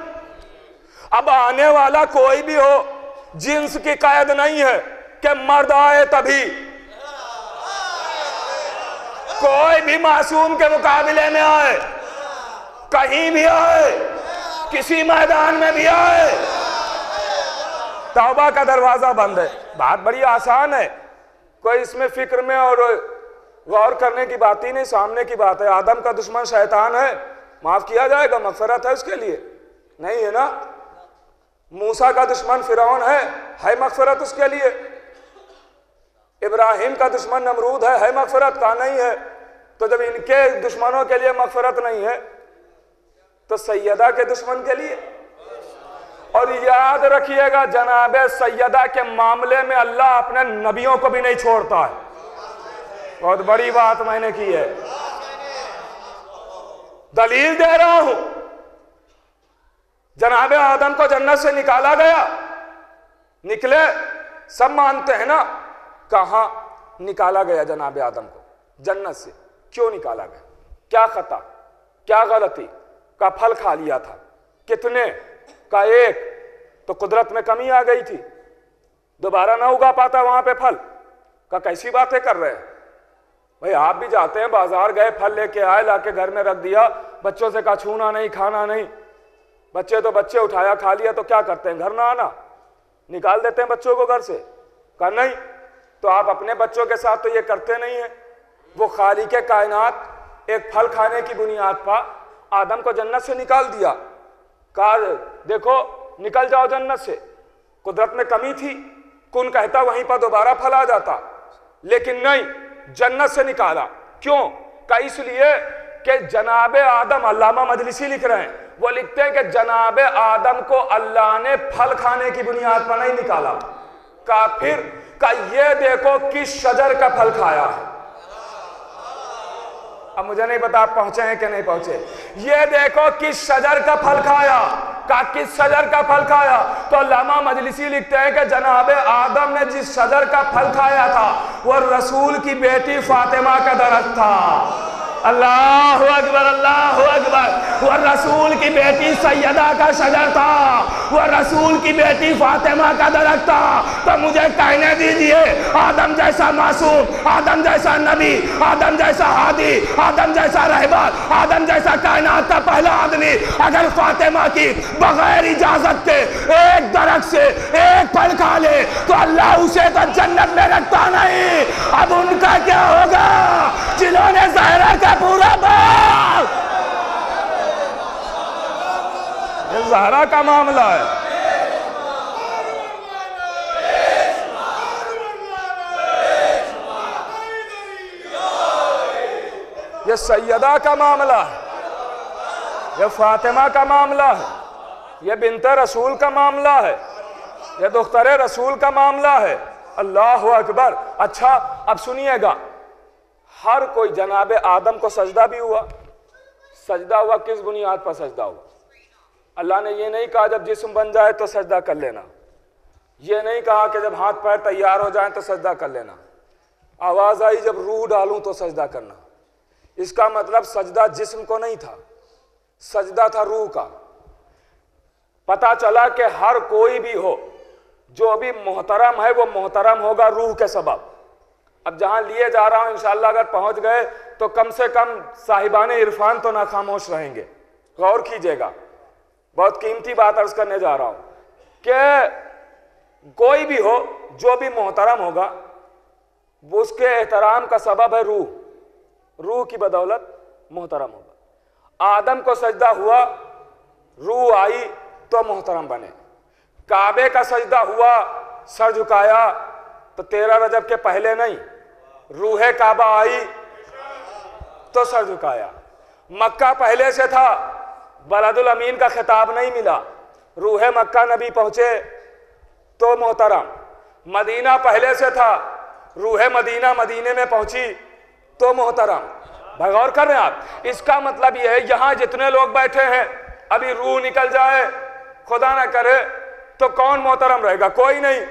अब आने वाला कोई भी हो, जिन्स की कैद नहीं है कि मर्द आए तभी। कोई भी मासूम के मुकाबले में आए, कहीं भी आए, किसी मैदान में भी आए, तौबा का दरवाजा बंद है। बात बड़ी आसान है, कोई इसमें फिक्र में और गौर करने की बात ही नहीं, सामने की बात है। आदम का दुश्मन शैतान है, माफ किया जाएगा, मगफरत है उसके लिए, नहीं है ना। मूसा का दुश्मन फिरौन है मगफरत उसके लिए। इब्राहिम का दुश्मन नमरूद है मगफरत का, नहीं है। तो जब इनके दुश्मनों के लिए मगफरत नहीं है तो सैयदा के दुश्मन के लिए। और याद रखिएगा, जनाबे सैयदा के मामले में अल्लाह अपने नबियों को भी नहीं छोड़ता है। बहुत बड़ी बात मैंने की है, दलील दे रहा हूं। जनाबे आदम को जन्नत से निकाला गया, निकले, सब मानते हैं ना। कहां निकाला गया जनाबे आदम को जन्नत से? क्यों निकाला गया? क्या खता, क्या गलती का फल खा लिया था? कितने का? एक। तो कुदरत में कमी आ गई थी, दोबारा ना उगा पाता वहां पे फल का। कैसी बातें कर रहे हैं भाई? आप भी जाते हैं, बाजार गए, फल लेके आए, लाके घर में रख दिया, बच्चों से कहा छूना नहीं, खाना नहीं। बच्चे तो बच्चे उठाया, खा लिया, तो क्या करते हैं? घर ना आना, निकाल देते हैं बच्चों को घर से। कहा नहीं, तो आप अपने बच्चों के साथ तो ये करते नहीं है। वो खालिके कायनात एक फल खाने की बुनियाद पर आदम को जन्नत से निकाल दिया। कहा देखो निकल जाओ जन्नत से। कुदरत में कमी थी, कौन कहता वहीं पर दोबारा फल आ जाता, लेकिन नहीं, जन्नत से निकाला। क्यों? का इसलिए कि जनाबे आदम, अल्लामा मजलिसी लिख रहे हैं, वो लिखते हैं कि जनाबे आदम को अल्लाह ने फल खाने की बुनियाद पर नहीं निकाला। का फिर का ये देखो किस शजर का फल खाया है। अब मुझे नहीं पता आप पहुंचे हैं कि नहीं पहुंचे। ये देखो किस शजर का फल खाया। का किस शजर का फल खाया? तो अल्लामा मजलिसी लिखते हैं कि जनाबे आदम ने जिस शजर का फल खाया था वो रसूल की बेटी फातिमा का दरख्त था। अल्लाहु अकबर, अल्लाहु अकबर। वह रसूल की बेटी सैयदा का शजर था, वह रसूल की बेटी फातिमा का दरख्त था। तो मुझे कहने दीजिए, आदम जैसा मासूम, आदम जैसा नबी, आदम जैसा हादी, आदम जैसा रहबर, आदम जैसा कायनात का पहला आदमी अगर फातिमा की बगैर इजाजत के एक दरख्त से एक फल खा ले तो अल्लाह उसे तो जन्नत में रखता नहीं। अब उनका क्या होगा जिन्होंने ज़हरा का पूरा बाग। ये ज़हरा का मामला है, ये सैयदा का मामला है, ये फातिमा का मामला है, ये बिन्ते रसूल का मामला है, ये दुख्तरे रसूल का मामला है। अल्लाह अकबर। अच्छा अब सुनिएगा, हर कोई जनाबे आदम को सजदा भी हुआ। सजदा हुआ किस बुनियाद पर सजदा हुआ? अल्लाह ने ये नहीं कहा जब जिस्म बन जाए तो सजदा कर लेना, ये नहीं कहा कि जब हाथ पैर तैयार हो जाए तो सजदा कर लेना, आवाज आई जब रूह डालूं तो सजदा करना। इसका मतलब सजदा जिस्म को नहीं था, सजदा था रूह का। पता चला कि हर कोई भी हो जो अभी मोहतरम है वो मोहतरम होगा रूह के सबब। अब जहां लिए जा रहा हूं इंशाअल्लाह अगर पहुंच गए तो कम से कम साहिबाने इरफान तो ना खामोश रहेंगे। गौर कीजिएगा, बहुत कीमती बात अर्ज करने जा रहा हूं कि कोई भी हो जो भी मोहतरम होगा वो उसके एहतराम का सबब है रूह। रूह की बदौलत मोहतरम होगा। आदम को सजदा हुआ, रूह आई तो मोहतरम बने। काबे का सजदा हुआ, सर झुकाया तो 13 रजब के पहले नहीं, रूहे काबा आई तो सर झुकाया। मक्का पहले से था, बलदुल अमीन का खिताब नहीं मिला, रूहे मक्का नबी पहुंचे तो मोहतरम। मदीना पहले से था, रूहे मदीना मदीने में पहुंची तो मोहतरम। भाई गौर कर रहे हैं आप? इसका मतलब यह है यहां जितने लोग बैठे हैं, अभी रूह निकल जाए खुदा ना करे तो कौन मोहतरम रहेगा? कोई नहीं।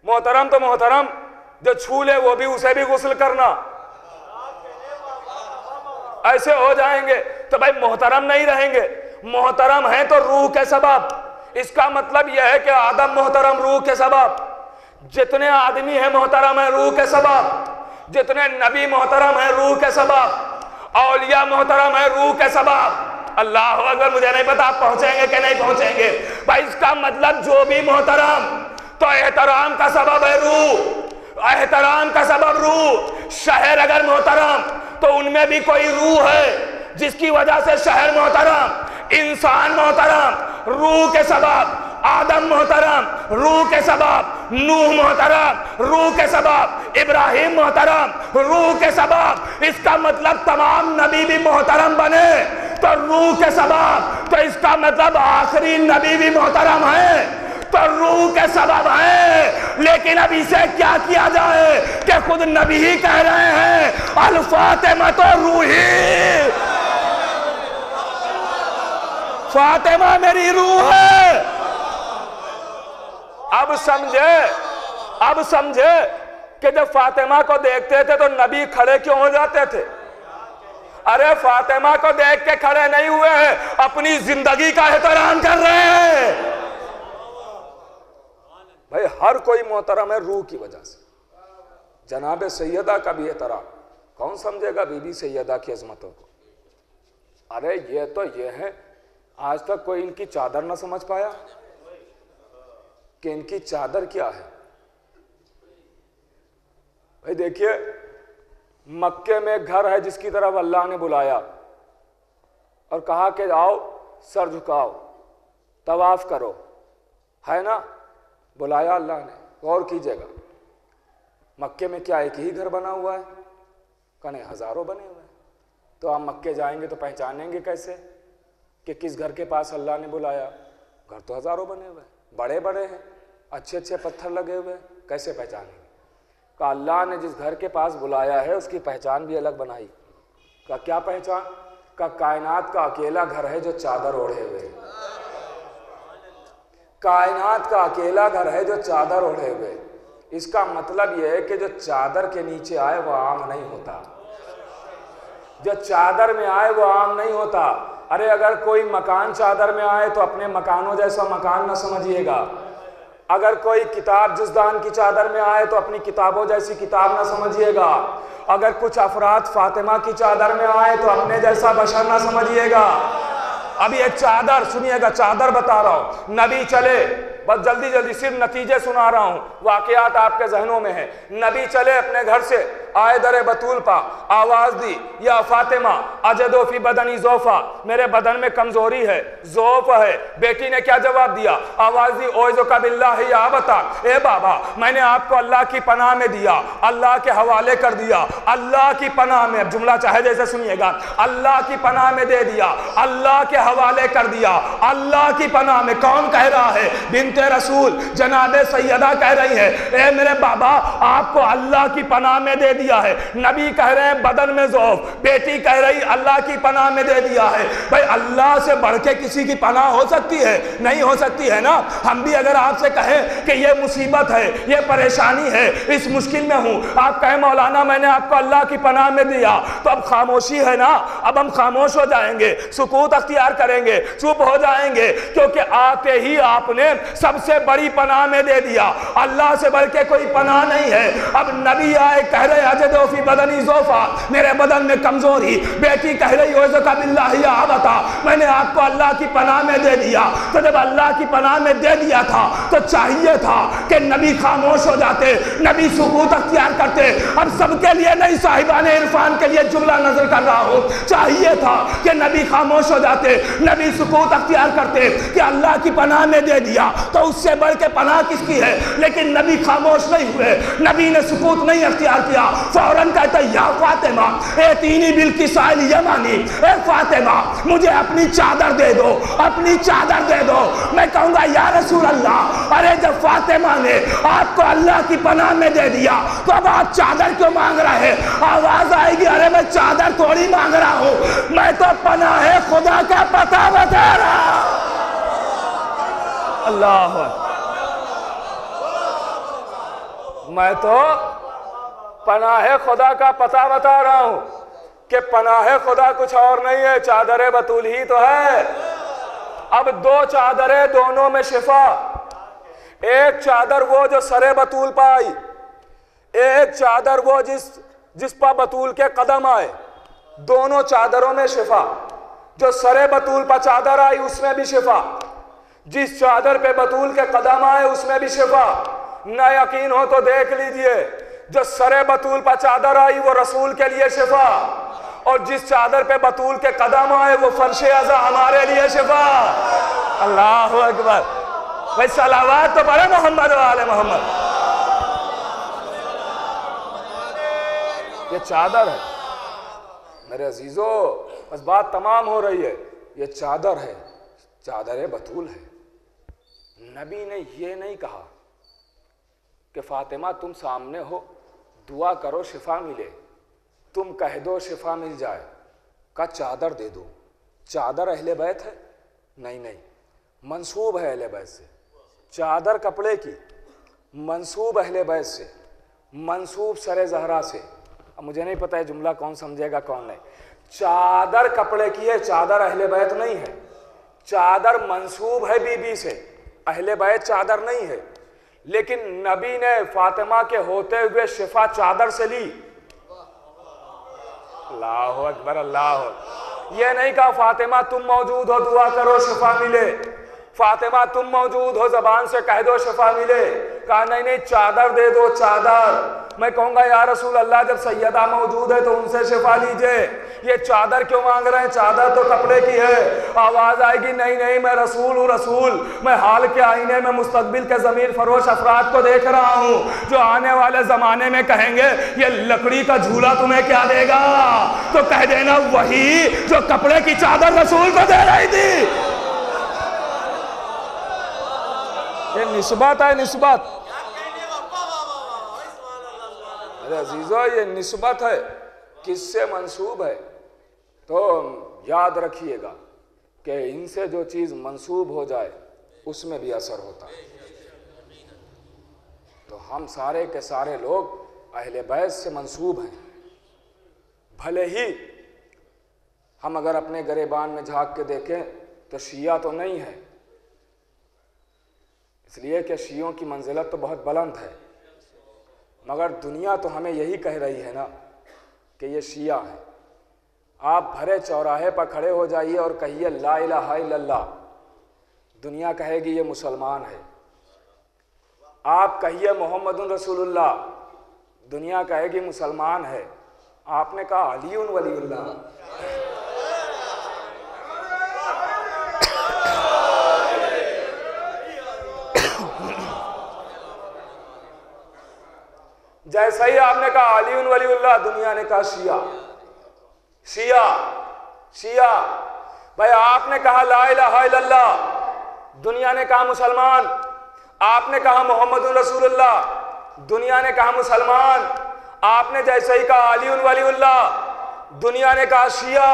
मोहतरम तो मोहतरम, जो छू ले वो भी, उसे भी गुस्ल करना, ऐसे हो जाएंगे तो भाई मोहतरम नहीं रहेंगे। मोहतरम है तो रूह के सबब। इसका मतलब यह है कि आदम मोहतरम रूह के सबब, जितने आदमी हैं मोहतरम है रूह के सबब, जितने नबी मोहतरम है रूह के सबब, औलिया मोहतरम है रूह के सबब। अल्लाह अकबर। मुझे नहीं पता आप पहुंचेंगे कि नहीं पहुंचेंगे। भाई इसका मतलब जो भी मोहतरम, तो एहतराम का सबब है रूह, एहतराम का सबब रूह। शहर अगर मोहतरम तो उनमें भी कोई रूह है जिसकी वजह से शहर मोहतरम। इंसान मोहतरम रूह के सबब, आदम मोहतरम रूह के सबब, नूह मोहतरम रूह के सबब, इब्राहिम मोहतरम रूह के सबब। इसका मतलब तमाम नबी भी मोहतरम बने तो रूह के सबब, तो इसका मतलब आखिरी नबी भी मोहतरम है तो रूह के सबब है। लेकिन अब इसे क्या किया जाए कि खुद नबी ही कह रहे हैं अल फातिमा तो रूही, फातिमा मेरी रूह है। अब समझे कि जब फातिमा को देखते थे तो नबी खड़े क्यों हो जाते थे? अरे फातिमा को देख के खड़े नहीं हुए हैं, अपनी जिंदगी का एहतराम कर रहे हैं। भाई हर कोई मोहतरम है रूह की वजह से। जनाब सैयदा का भी एहतराम, कौन समझेगा बीबी सैयदा की अजमतों को? अरे ये है, आज तक कोई इनकी चादर ना समझ पाया कि इनकी चादर क्या है। भाई देखिए, मक्के में एक घर है जिसकी तरफ अल्लाह ने बुलाया और कहा कि आओ सर झुकाओ, तवाफ करो, है ना? बुलाया अल्लाह ने। गौर कीजिएगा, मक्के में क्या एक ही घर बना हुआ है? कने हजारों बने हुए हैं। तो आप मक्के जाएंगे तो पहचानेंगे कैसे कि किस घर के पास अल्लाह ने बुलाया? घर तो हजारों बने हुए हैं, बड़े बड़े हैं, अच्छे अच्छे पत्थर लगे हुए हैं, कैसे पहचानेंगे? का अल्लाह ने जिस घर के पास बुलाया है उसकी पहचान भी अलग बनाई। का क्या पहचान? का कायनात का अकेला घर है जो चादर ओढ़े हुए है। कायनात का अकेला घर है जो चादर ओढ़े हुए। इसका मतलब यह है कि जो चादर के नीचे आए वो आम नहीं होता, जो चादर में आए वो आम नहीं होता। अरे अगर कोई मकान चादर में आए तो अपने मकानों जैसा मकान ना समझिएगा। अगर कोई किताब जुज़दान की चादर में आए तो अपनी किताबों जैसी किताब ना समझिएगा। अगर कुछ अफराद फातिमा की चादर में आए तो अपने जैसा बशर ना समझिएगा। अभी एक चादर सुनिएगा, चादर बता रहा हूं। नबी चले, बस जल्दी जल्दी सिर्फ नतीजे सुना रहा हूं, वाकयात आपके जहनों में है। नबी चले अपने घर से, आए दरे बतूल पा, आवाज दी, या फातिमा अजदो फी बदनी ज़ौफा, मेरे बदन में कमजोरी है, ज़ौफ है। बेटी ने क्या जवाब दिया? आवाज दी, ओइज़ो का बिल्लाहि या बता, ए बाबा मैंने आपको अल्लाह की पनाह में दिया, अल्लाह के हवाले कर दिया, अल्लाह की पनाह में। अब जुमला चाहे जैसे सुनिएगा, अल्लाह की पनाह में दे दिया, अल्लाह के हवाले कर दिया, अल्लाह की पनाह में। कौन कह रहा है? बिन्ते रसूल जनाबे सैयदा कह रही है, ए मेरे बाबा आपको अल्लाह की पनाह में दे दिया है। नबी कह रहे हैं बदन में ज़ौफ, बेटी कह रही अल्लाह की पनाह में दे दिया है। भाई अल्लाह से बढ़ के किसी की पनाह हो सकती है? नहीं हो सकती है ना। हम भी अगर आपसे कहें कि ये मुसीबत है, ये परेशानी है, इस मुश्किल में हूं, आप कहें मौलाना मैंने आपको अल्लाह की पनाह में दिया, तो अब खामोशी है ना। अब हम खामोश हो जाएंगे, सुकूत अख्तियार करेंगे, चुप हो जाएंगे, क्योंकि आते ही आपने सबसे बड़ी पनाह में दे दिया। अल्लाह से बढ़ के कोई पनाह नहीं है। अब नबी आए कह रहे अजिदु फी बदनी ज़ौफ़ा, मेरे बदन में कमजोरी। बेटी कह रही हो ज़का बिल्लाहि या अबता, मैंने आपको अल्लाह की पनाह में दे दिया। तो जब अल्लाह की पनाह में दे दिया था तो चाहिए था कि नबी खामोश हो जाते, नबी सुकूत अख्तियार करते। अब सबके लिए नहीं, साहिबाने इरफान के लिए जुमला नजर कर रहा हूँ, चाहिए था कि नबी खामोश हो जाते, नबी सुकूत अख्तियार करते कि अल्लाह की पनाह में दे दिया तो उससे बढ़ के पनाह किसकी है। लेकिन नबी खामोश नहीं हुए, नबी ने सुकूत नहीं अख्तियार किया, फौरन कहते या फातिमा एतीनी बिल किसाइल यमानी, ए फातिमा मुझे अपनी चादर दे दो, अपनी चादर दे दो। मैं कहूंगा या रसूल अल्लाह, अरे जब फातिमा ने आपको अल्लाह की पनाह में दे दिया तो अब आप चादर क्यों मांग रहे हैं? आवाज आएगी, अरे मैं चादर थोड़ी मांग रहा हूं, मैं तो पनाह खुदा का पता बता रहा। अल्लाह, मैं तो पनाह खुदा का पता बता रहा हूं कि पनाह खुदा कुछ और नहीं है, चादर बतूल ही तो है। अब दो चादरें, दोनों में शिफा। एक चादर वो जो सरे बतूल पर आई, एक चादर वो जिस पर बतूल के कदम आए। दोनों चादरों में शिफा। जो सरे बतूल पर चादर आई उसमें भी शिफा, जिस चादर पे बतूल के कदम आए उसमें भी शिफा। न यकीन हो तो देख लीजिए, जो सरे बतूल पर चादर आई वो रसूल के लिए शिफा, और जिस चादर पे बतूल के कदम आए वो फर्श अज़ा हमारे लिए शिफा। अल्लाह अकबर। भाई सलावत तो पढ़े मोहम्मद वाले मोहम्मद। ये चादर है मेरे अजीजों, बस बात तमाम हो रही है। ये चादर है, चादर बतूल है। नबी ने ये नहीं कहा कि फातिमा तुम सामने हो, दुआ करो शिफा मिले, तुम कह दो शिफा मिल जाए, का चादर दे दो। चादर अहले बैत है? नहीं नहीं, मंसूब है अहले बैत से। चादर कपड़े की, मंसूब अहले बैत से, मंसूब सरे जहरा से। अब मुझे नहीं पता है जुमला कौन समझेगा कौन नहीं। चादर कपड़े की है, चादर अहले बैत नहीं है। चादर मंसूब है बीबी से, अहले बैत चादर नहीं है। लेकिन नबी ने फातिमा के होते हुए शिफा चादर से ली। अल्लाह अकबर, अल्लाह। ये नहीं कहा फातिमा तुम मौजूद हो दुआ करो शिफा मिले, फातिमा तुम मौजूद हो जबान से कह दो शिफा मिले। कहा नहीं नहीं, चादर दे दो, चादर। मैं कहूंगा या रसूल अल्लाह जब सैयदा मौजूद है तो उनसे शिफा लीजिए, ये चादर क्यों मांग रहे हैं? चादर तो कपड़े की है। आवाज आएगी नहीं नहीं, मैं रसूल हूँ, रसूल। मैं हाल के आईने में मुस्तकबिल के जमीर फरोश अफराद को देख रहा हूँ जो आने वाले जमाने में कहेंगे ये लकड़ी का झूला तुम्हें क्या देगा, तो कह देना वही जो कपड़े की चादर रसूल को दे रही थी। ये निस्बत है, निस्बत। अरे अजीजों, ये निस्बत है, किससे मंसूब है? तो याद रखिएगा कि इनसे जो चीज़ मंसूब हो जाए उसमें भी असर होता है। तो हम सारे के सारे लोग अहले बैत से मंसूब हैं। भले ही हम अगर अपने गरेबान में झांक के देखें तो शिया तो नहीं है, इसलिए कि शियों की मंजिलत तो बहुत बुलंद है, मगर दुनिया तो हमें यही कह रही है ना कि ये शिया है। आप भरे चौराहे पर खड़े हो जाइए और कहिए ला इलाहा इल्लल्लाह, दुनिया कहेगी ये मुसलमान है। आप कहिए मोहम्मदुर रसूलुल्लाह, दुनिया कहेगी मुसलमान है। आपने कहा अलीउन वलीउल्लाह, जैसा ही आपने कहा अलीउन वलीउल्लाह, दुनिया ने कहा शिया, शिया, शिया। भाई आपने कहा ला इलाहा इल्लल्लाह, दुनिया ने कहा मुसलमान। आपने कहा मोहम्मदुर रसूलुल्लाह, दुनिया ने कहा मुसलमान। आपने जैसे ही कहा अलीउन वलीउल्लाह, दुनिया ने कहा शिया,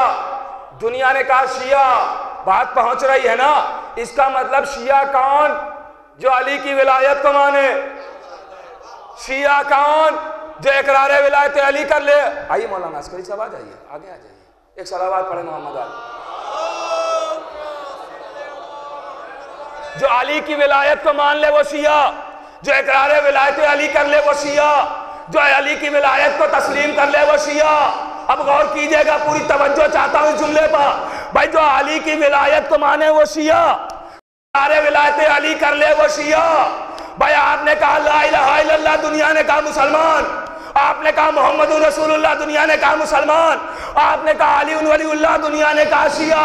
दुनिया ने कहा शिया। बात पहुंच रही है ना? इसका मतलब शिया कौन? जो अली की विलायत को माने। शिया कौन? जो इकरार विलायत अली कर ले। आइए मौलाना अस्करी साहब आ जाइए, आगे आ जाइए, एक सलावत पढ़े मोहम्मद अली। जो अली की विलायत को मान ले वो शिया, जो इकरार विलायत अली कर ले वो शिया। जो अली की विलायत को तस्लीम कर ले वो शिया। अब गौर कीजिएगा, पूरी तवज्जो चाहता हूं इस जुमले पर। भाई जो अली की विलायत को माने वो शिया, सारे विलायत अली कर ले वो शिया। भाई आपने कहा ला इलाहा इल्लल्लाह, दुनिया ने कहा मुसलमान। आपने कहा मोहम्मद रसूलुल्लाह, दुनिया ने कहा मुसलमान। आपने कहा अली वलीउल्लाह, दुनिया ने कहा शिया।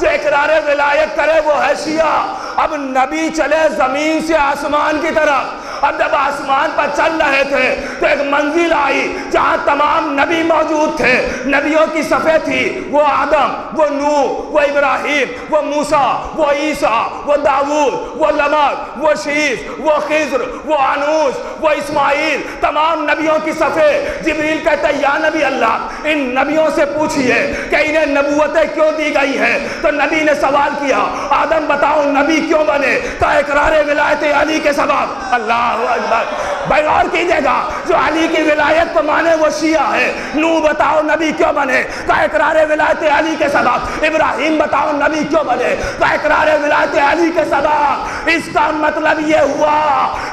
जो इकरार विलायत करे वो है शिया। अब नबी चले जमीन से आसमान की तरफ। अब जब आसमान पर चल रहे थे तो एक मंजिल आई जहां तमाम नबी मौजूद थे। नबियों की सफ़े थी, वो आदम, वो नूह, वो इब्राहिम, वो मूसा, वो ईसा, वो दाऊद, वो लमक, वो शीस, वो खिज्र, वो अनूस, वो इस्माइल, तमाम नबियों की सफ़े। जिब्रील कहते हैं या नबी अल्लाह, इन नबियों से पूछिए कि इन्हें नबूवतें क्यों दी गई है। तो नबी ने सवाल किया, आदम बताओ नबी क्यों बने? तो इकरार विलायत अली के सबब। अल्लाह अकबर। भाई गौर कीजिएगा, जो अली की विलायत को माने वो शिया है। नूह बताओ नबी क्यों बने? तो इकरार विलायत अली के सबब। इब्राहिम बताओ नबी क्यों बने? तो इकरार विलायत अली के सबब। इसका मतलब ये हुआ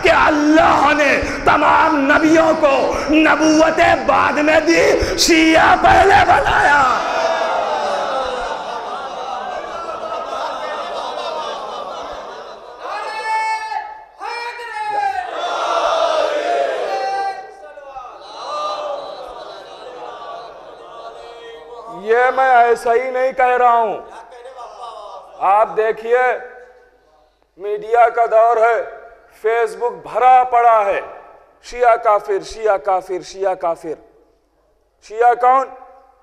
कि अल्लाह ने तमाम नबियों को नबूवतें बाद में दी, शिया पहले बनाया। ये मैं ऐसा ही नहीं कह रहा हूं। आप देखिए, मीडिया का दौर है, फेसबुक भरा पड़ा है, शिया काफिर, शिया काफिर, शिया काफिर। शिया कौन?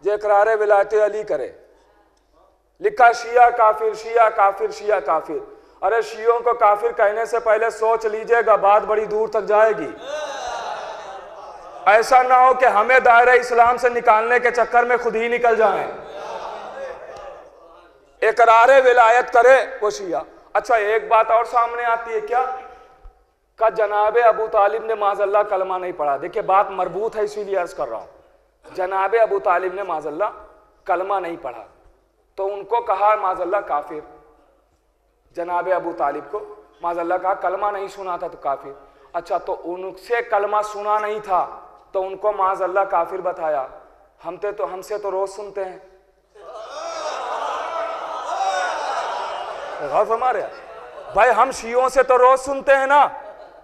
जो इकरार विलायत अली करे। लिखा शिया काफिर, शिया काफिर, शिया काफिर। अरे शियों को काफिर कहने से पहले सोच लीजिएगा, बात बड़ी दूर तक जाएगी। ऐसा ना हो कि हमें दायरा इस्लाम से निकालने के चक्कर में खुद ही निकल जाएं। इकरार विलायत करे वो शिया। अच्छा, एक बात और सामने आती है क्या? का जनाबे अबू तालिब ने माज़अल्लाह कलमा नहीं पढ़ा। देखिए बात मरबूत है, इसीलिए अर्ज कर रहा हूं। जनाबे अबू तालिब ने माज़अल्लाह कलमा नहीं पढ़ा तो उनको कहा माज़अल्लाह काफिर। जनाबे अबू तालिब को माज़अल्लाह कहा कलमा नहीं सुना था तो काफिर। अच्छा, तो उनसे कलमा सुना नहीं था तो उनको माज़अल्लाह काफिर बताया। हमसे तो रोज सुनते हैं। गौर फरमा रहे भाई, हम शियों से तो रोज सुनते हैं ना,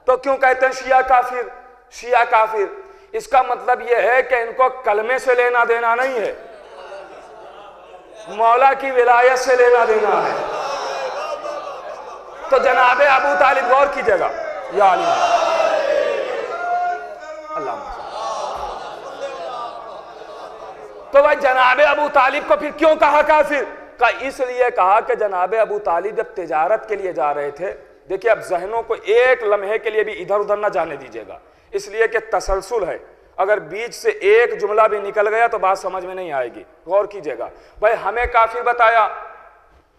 तो क्यों कहते हैं शिया काफिर, शिया काफिर? इसका मतलब यह है कि इनको कलमे से लेना देना नहीं है, मौला की विलायत से लेना देना है। तो जनाबे अबू तालिब, गौर कीजिएगा या अली अल्लाह। तो भाई जनाबे अबू तालिब को फिर क्यों कहा काफिर? का इसलिए कहा कि जनाबे अबू तालिब जब तिजारत के लिए जा रहे थे। देखिए अब जहनों को एक लम्हे के लिए भी इधर उधर ना जाने दीजिएगा, इसलिए कि तसलसल है। अगर बीच से एक जुमला भी निकल गया तो बात समझ में नहीं आएगी। गौर कीजिएगा भाई, हमें काफिर बताया,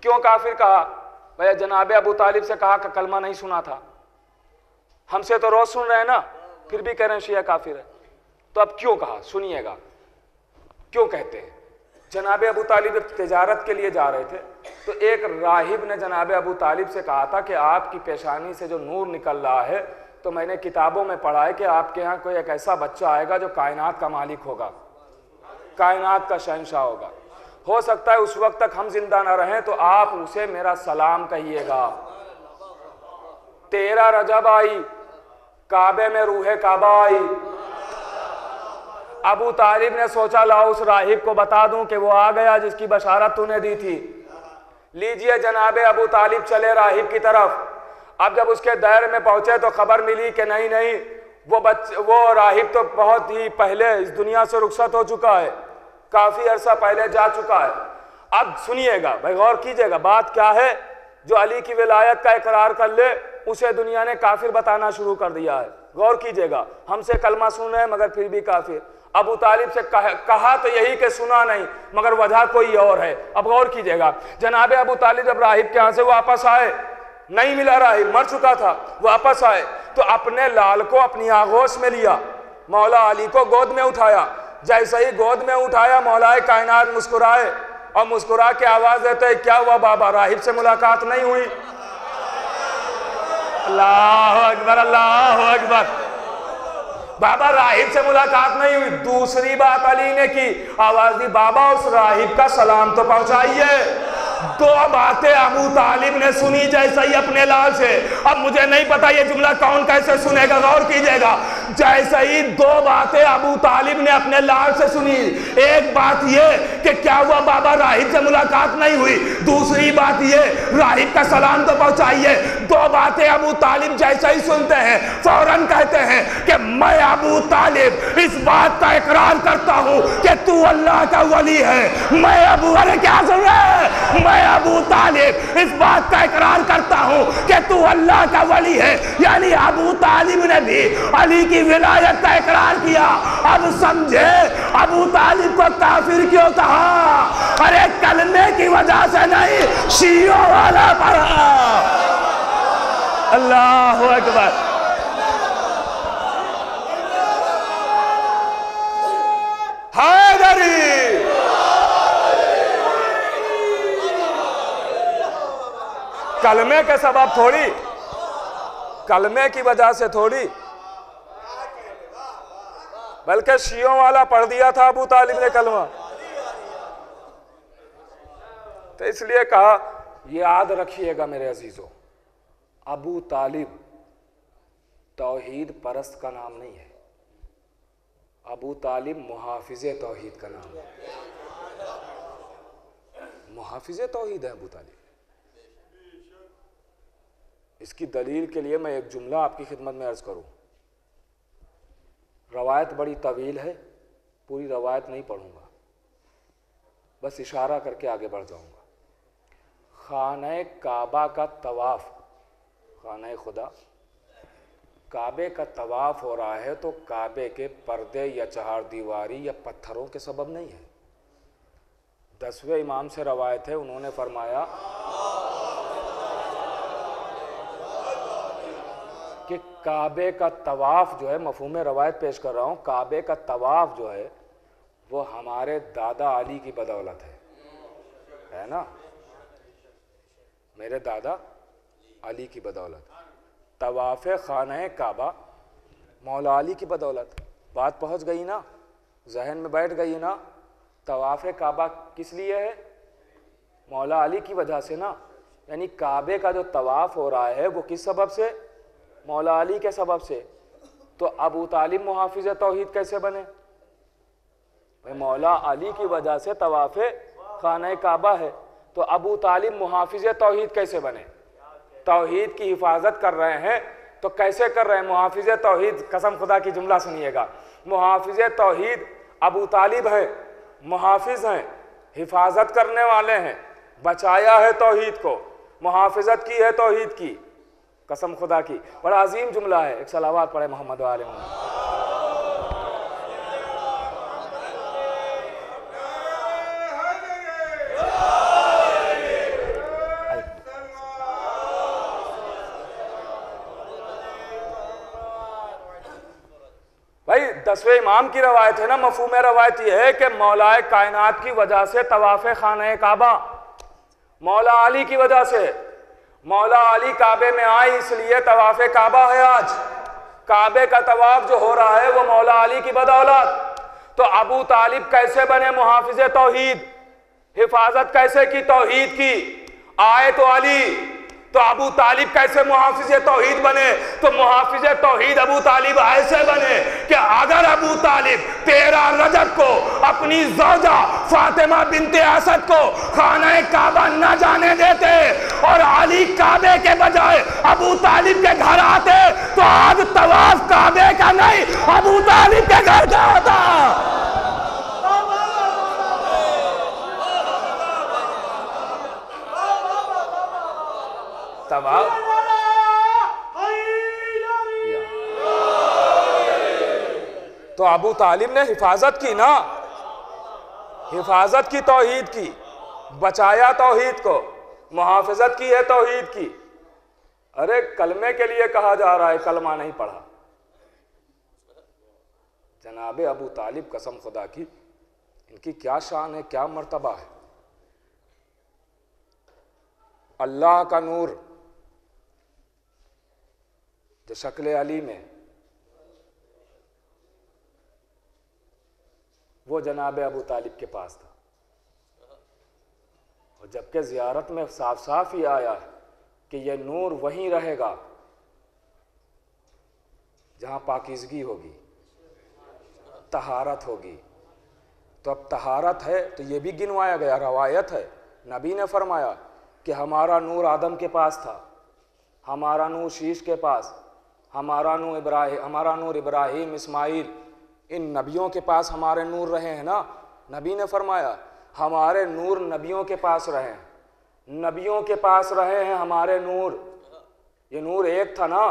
क्यों काफिर कहा? भाई जनाबे अबू तालिब से कहा कि कलमा नहीं सुना था। हमसे तो रोज सुन रहे हैं ना, फिर भी कह रहे हैं शिया काफिर है। तो अब क्यों कहा? सुनिएगा क्यों कहते हैं। जनाबे अबू तालिब जब तिजारत के लिए जा रहे थे तो एक राहिब ने जनाबे अबू तालिब से कहा था कि आपकी पेशानी से जो नूर निकल रहा है, तो मैंने किताबों में पढ़ा है कि आपके यहाँ कोई एक ऐसा बच्चा आएगा जो कायनात का मालिक होगा, कायनात का शहंशाह होगा। हो सकता है उस वक्त तक हम जिंदा ना रहें, तो आप उसे मेरा सलाम कहिएगा। 13 रजब आई, काबे में रूहे काबा आई। अबू तालिब ने सोचा लाओ उस राहिब को बता दूं कि वो आ गया जिसकी बशारत तूने दी थी। लीजिए जनाबे अबू तालिब चले राहिब की तरफ। अब जब उसके दायरे में पहुंचे तो खबर मिली कि नहीं वो राहिब तो बहुत ही पहले इस दुनिया से रुखसत हो चुका है, काफी अरसा पहले जा चुका है। अब सुनिएगा भाई, गौर कीजिएगा बात क्या है। जो अली की विलायत का इकरार कर ले उसे दुनिया ने काफिर बताना शुरू कर दिया है। गौर कीजिएगा, हमसे कलमा सुन रहे हैं मगर फिर भी काफिर। अबू तालिब से कहा तो यही कि सुना नहीं, मगर वजह कोई और है। अब गौर कीजिएगा, जनाबे अबू तालिब जब राहिब के यहाँ से वापस आए, नहीं मिला राहिब, मर चुका था। वापस आए तो अपने लाल को अपनी आगोश में लिया, मौला अली को गोद में उठाया। जैसे ही गोद में उठाया, मौलाए कायनात मुस्कुराए और मुस्कुरा के आवाज देते, क्या हुआ बाबा, राहिब से मुलाकात नहीं हुई? अल्लाह अकबर, अल्लाह अकबर। बाबा राहिब से मुलाकात नहीं हुई। दूसरी बात अली ने की, आवाज दी, बाबा उस राहिब का सलाम तो पहुंचाइए। दो बातें अबू तालिब ने सुनी जैसे ही अपने लाल से। अब मुझे नहीं पता ये जुमला कौन कैसे सुनेगा, गौर कीजिएगा। जैसे ही दो बातें अबू तालिब ने अपने लाल से सुनी, एक बात ये कि क्या हुआ बाबा राहिब से मुलाकात नहीं हुई, दूसरी बात ये राहिब का सलाम तो पहुंचाइए। दो बातें अबू तालिब जैसे ही सुनते हैं फौरन कहते हैं कि मैं अबू तालिब इस बात का इकरार करता हूं कि तू अल्लाह का वली है। मैं अबू, अरे क्या सुन रहे, मैं अबू तालिब इस बात का इकरार करता हूं कि तू अल्लाह का वली है। यानी अबू तालिब ने भी अली की विलायत का इकरार किया। अब समझे अबू तालिब को काफिर क्यों कहा? अरे कलमे की वजह से नहीं, शियों वाला पढ़ा। अल्लाहु अकबर। हैदरी कलमे के सबब थोड़ी, कलमे की वजह से थोड़ी, बल्कि शियों वाला पढ़ दिया था अबू तालिब ने कलमा। तो इसलिए कहा, याद रखिएगा मेरे अजीजों, अबू तालिब तौहीद परस्त का नाम नहीं है, अबू तालिब मुहाफिज़े तौहीद का नाम है। मुहाफिज़े तौहीद है अबू तालिब। इसकी दलील के लिए मैं एक जुमला आपकी खिदमत में अर्ज करूं। रवायत बड़ी तवील है, पूरी रवायत नहीं पढ़ूंगा, बस इशारा करके आगे बढ़ जाऊंगा। खाने काबा का तवाफ, खाने खुदा, काबे का तवाफ हो रहा है तो काबे के पर्दे या चहार दीवारी या पत्थरों के सबब नहीं है। 10वें इमाम से रवायत है, उन्होंने फरमाया कि काबे का तवाफ जो है, मफहूम रवायत पेश कर रहा हूँ, काबे का तवाफ जो है वो हमारे दादा अली की बदौलत है ना, मेरे दादा अली की बदौलत। तवाफ़ खाने काबा मौला अली की बदौलत। बात पहुँच गई ना, जहन में बैठ गई ना। तवाफ़ काबा किस लिए है? मौला अली की वजह से ना। यानी काबे का जो तवाफ़ हो रहा है वो किस सबब से? मौला अली के सबब से। तो अबू तालिब मुहाफिज़ तौहीद कैसे बने? भाई मौला अली की वजह से तवाफ़ खाने काबा है, तो अबू तालिब मुहाफिज़ तौहीद कैसे बने? तौहीद की हिफाजत कर रहे हैं तो कैसे कर रहे हैं? मुहाफिज़ तौहीद, कसम खुदा की जुमला सुनिएगा, मुहाफिज़ तौहीद अबू तालिब है, मुहाफिज हैं, हिफाजत करने वाले हैं, बचाया है तौहीद को, मुहाफिजत की है तौहीद की, कसम खुदा की। बड़ा अजीम जुमला है। एक सलावात पढ़े मोहम्मद वाले मोहम्मद। भाई 10वें इमाम की रवायत है ना, मफहूम रवायत यह है कि मौलाए कायनात की वजह से तवाफ़ खाने काबा, मौला अली की वजह से, मौला अली काबे में आए इसलिए तवाफ़ काबा है आज। काबे का तवाफ जो हो रहा है वो मौला अली की बदौलत। तो अबू तालिब कैसे बने मुहाफिज तौहीद? हिफाजत कैसे की तौहीद की? आए तो अली, तो अबू तालिब कैसे मुहाफिज तौहीद बने? तो मुहाफिज तौहीद अबू तालिब ऐसे बने कि अगर अबू तालिब 13 रजब को अपनी ज़ौजा फातिमा बिनते असद को खाना काबा न जाने देते और अली काबे के बजाय अबू तालिब के घर आते तो आज तवाफ काबे का नहीं अबू तालिब के घर का होता। तो अबू तालिब ने हिफाजत की ना, हिफाजत की तौहीद की, बचाया तौहीद को, मुहाफिजत की है तौहीद की। अरे कलमे के लिए कहा जा रहा है, कलमा नहीं पढ़ा। जनाबे अबू तालिब कसम खुदा की, इनकी क्या शान है, क्या मर्तबा है। अल्लाह का नूर जो शक्ल अली में, वो जनाब अबू तालिब के पास था। और जबकि ज़ियारत में साफ साफ ही आया है कि यह नूर वहीं रहेगा जहाँ पाकीज़गी होगी, तहारत होगी। तो अब तहारत है तो ये भी गिनवाया गया, रवायत है, नबी ने फरमाया कि हमारा नूर आदम के पास था, हमारा नूर शीश के पास, हमारा नूर इब्राहिम इस्माइल, इन नबियों के पास हमारे नूर रहे हैं ना। नबी ने फरमाया हमारे नूर नबियों के पास रहे हैं, नबियों के पास रहे हैं हमारे नूर। ये नूर एक था ना,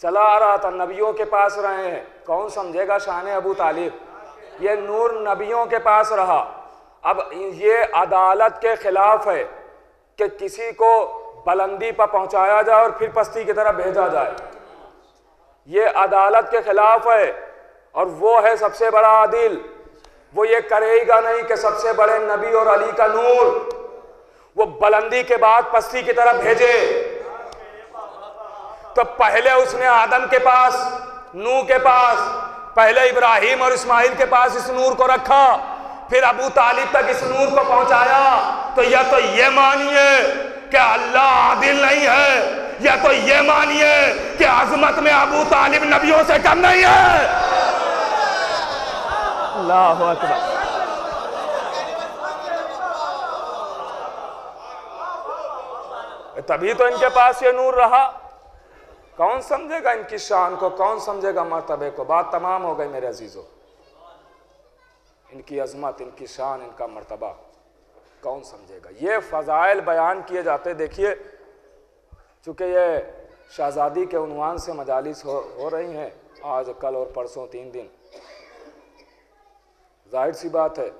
चला आ रहा था, नबियों के पास रहे हैं। कौन समझेगा शान अबू तालिब? ये नूर नबियों के पास रहा। अब ये अदालत के खिलाफ है कि किसी को बुलंदी पर पहुंचाया जाए और फिर पस्ती की तरफ भेजा जाए। ये अदालत के खिलाफ है और वो है सबसे बड़ा आदिल। वो ये करेगा नहीं कि सबसे बड़े नबी और अली का नूर वो बुलंदी के बाद पस्ती की तरफ भेजे। तो पहले उसने आदम के पास, नूह के पास, पहले इब्राहिम और इस्माइल के पास इस नूर को रखा, फिर अबू तालिब तक इस नूर को पहुंचाया। तो ये मानिए कि अल्लाह आदिल नहीं है, या तो ये मानिए कि अजमत में अबू तालिब नबियों से कम नहीं है। अल्लाहु अकबर। तभी तो इनके पास ये नूर रहा। कौन समझेगा इनकी शान को, कौन समझेगा मर्तबे को? बात तमाम हो गई मेरे अजीजों। इनकी अजमत, इनकी शान, इनका मर्तबा कौन समझेगा? ये फजाइल बयान किए जाते। देखिए, चूंकि ये शहजादी के उन्वान से मजालिस हो रही हैं आज, कल और परसों 3 दिन, जाहिर सी बात है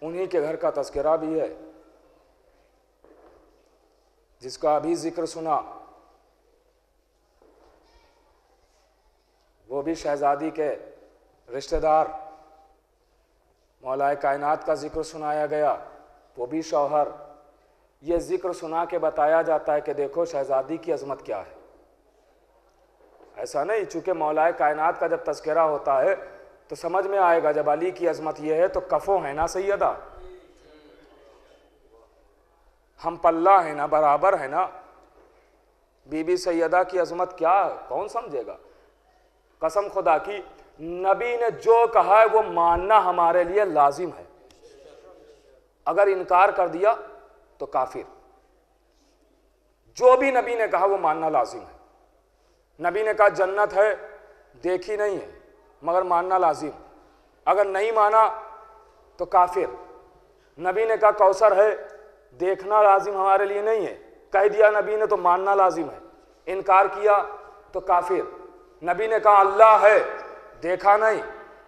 उन्हीं के घर का तस्करा भी है। जिसका अभी जिक्र सुना वो भी शहजादी के रिश्तेदार, मौलाए कायनात का जिक्र सुनाया गया, वो भी शौहर। ये जिक्र सुना के बताया जाता है कि देखो शहजादी की अजमत क्या है। ऐसा नहीं, चूंकि मौलाए कायनात का जब तस्करा होता है तो समझ में आएगा जब अली की अजमत ये है तो कफो है ना सैयदा, हम पल्ला है ना, बराबर है ना। बीबी सैयदा की अजमत क्या है, कौन समझेगा? कसम खुदा की, नबी ने जो कहा है वो मानना हमारे लिए लाजिम है। अगर इनकार कर दिया तो काफिर। जो भी नबी ने कहा वो मानना लाजिम है। नबी ने कहा जन्नत है, देखी नहीं है, मगर मानना लाजिम। अगर नहीं माना तो काफिर। नबी ने कहा कौसर है, देखना लाजिम हमारे लिए नहीं है, कह दिया नबी ने तो मानना लाजिम है। इनकार किया तो काफिर। नबी ने कहा अल्लाह है, देखा नहीं,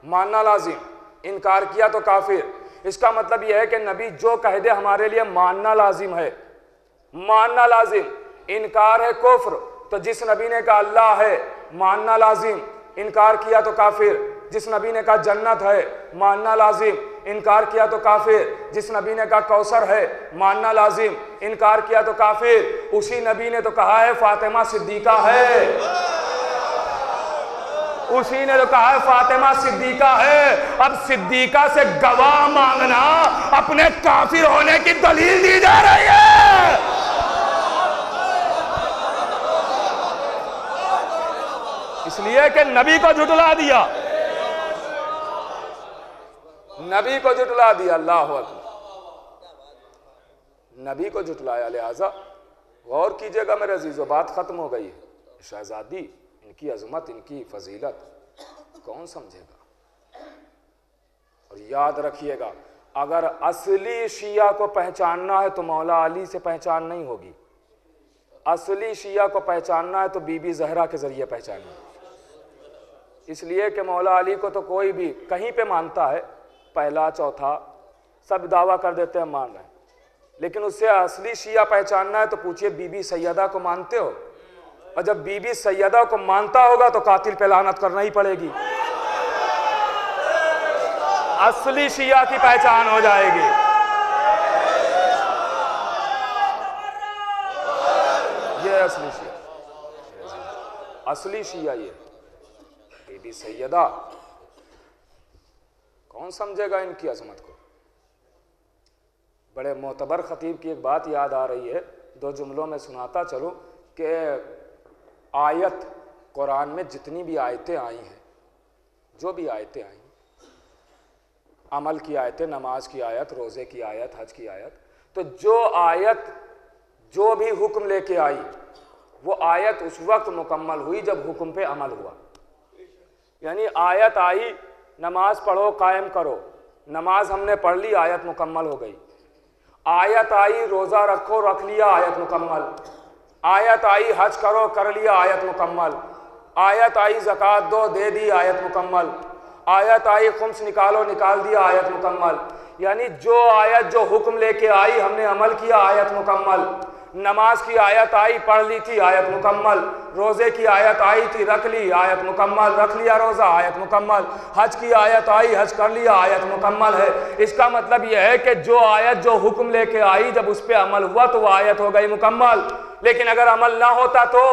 मानना लाजिम, इनकार किया तो काफिर। इसका मतलब यह है कि नबी जो कह दे हमारे लिए मानना लाजिम है, मानना लाजिम। इनकार है कुफ्र। तो जिस नबी ने कहा अल्लाह है, मानना लाजिम, इनकार किया तो काफिर। जिस नबी ने कहा जन्नत है, मानना लाजिम, इनकार किया तो काफिर। जिस नबी ने कहा कौसर है, मानना लाजिम, इनकार किया तो काफिर। उसी नबी ने तो कहा है फातिमा सिद्दीका है, उसी ने तो कहा है फातिमा सिद्दीका है। अब सिद्दीका से गवाह मांगना अपने काफिर होने की दलील दी जा रही है। इसलिए कि नबी को झुठला दिया, नबी को झुठला दिया। अल्लाह अकबर, नबी को झुठलाया। लिहाजा गौर कीजिएगा मेरे अजीजों, बात खत्म हो गई है। शहजादी, इनकी अजमत, इनकी फजीलत कौन समझेगा? और याद रखिएगा, अगर असली शिया को पहचानना है तो मौला अली से पहचान नहीं होगी। असली शिया को पहचानना है तो बीबी जहरा के जरिए पहचानना है। इसलिए कि मौला अली को तो कोई भी कहीं पे मानता है, पहला चौथा सब दावा कर देते हैं मान रहे हैं, लेकिन उससे असली शिया पहचानना है तो पूछिए बीबी सैयदा को मानते हो? और जब बीबी सैयदा को मानता होगा तो कातिल पे लानत करना ही पड़ेगी। असली शिया की पहचान हो जाएगी। ये असली शिया, असली शिया ये बीबी सैयदा कौन समझेगा इनकी अजमत को। बड़े मोतबर खतीब की एक बात याद आ रही है, 2 जुमलों में सुनाता चलूँ कि आयत कुरान में जितनी भी आयतें आई हैं, जो भी आयतें आई, अमल की आयतें, नमाज की आयत, रोज़े की आयत, हज की आयत, तो जो आयत जो भी हुक्म लेके आई वो आयत उस वक्त मुकम्मल हुई जब हुक्म पे अमल हुआ। यानी आयत आई नमाज पढ़ो कायम करो, नमाज हमने पढ़ ली, आयत मुकम्मल हो गई। आयत आई रोज़ा रखो, रख लिया, आयत मुकम्मल। आयत आई हज करो, कर लिया, आयत मुकम्मल। आयत आई ज़कात दो, दे दी, आयत मुकम्मल। आयत आई खुम्स निकालो, निकाल दिया, आयत मुकम्मल। यानी जो आयत जो हुक्म लेके आई हमने अमल किया, आयत मुकम्मल। नमाज की आयत आई पढ़ ली थी, आयत मुकम्मल। रोज़े की आयत आई थी रख ली, आयत मुकम्मल। रख लिया रोज़ा, आयत मुकम्मल। हज की आयत आई, हज कर लिया, आयत मुकम्मल है। इसका मतलब यह है कि जो आयत जो हुक्म लेके आई जब उस पर अमल हुआ तो वह आयत हो गई मुकम्मल। लेकिन अगर अमल ना होता तो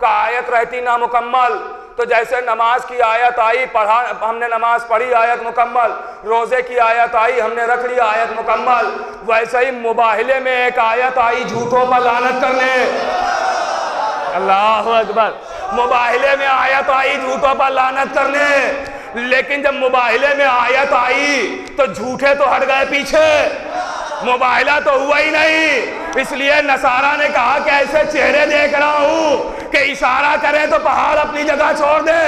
का आयत रहती ना मुकम्मल। तो जैसे नमाज की आयत आई, पढ़ा, हमने नमाज पढ़ी, आयत मुकम्मल। रोज़े की आयत आई, हमने रख लिया, आयत मुकम्मल। वैसे ही मुबाहिले में एक आयत आई झूठों पर लानत करने। अल्लाह अकबर। मुबाहिले में आयत आई झूठों पर लानत करने, लेकिन जब मुबाहिले में आयत आई तो झूठे तो हट गए पीछे, मुबाहिला तो हुआ ही नहीं। इसलिए नसारा ने कहा कि ऐसे चेहरे देख रहा हूं कि इशारा करें तो पहाड़ अपनी जगह छोड़ दे,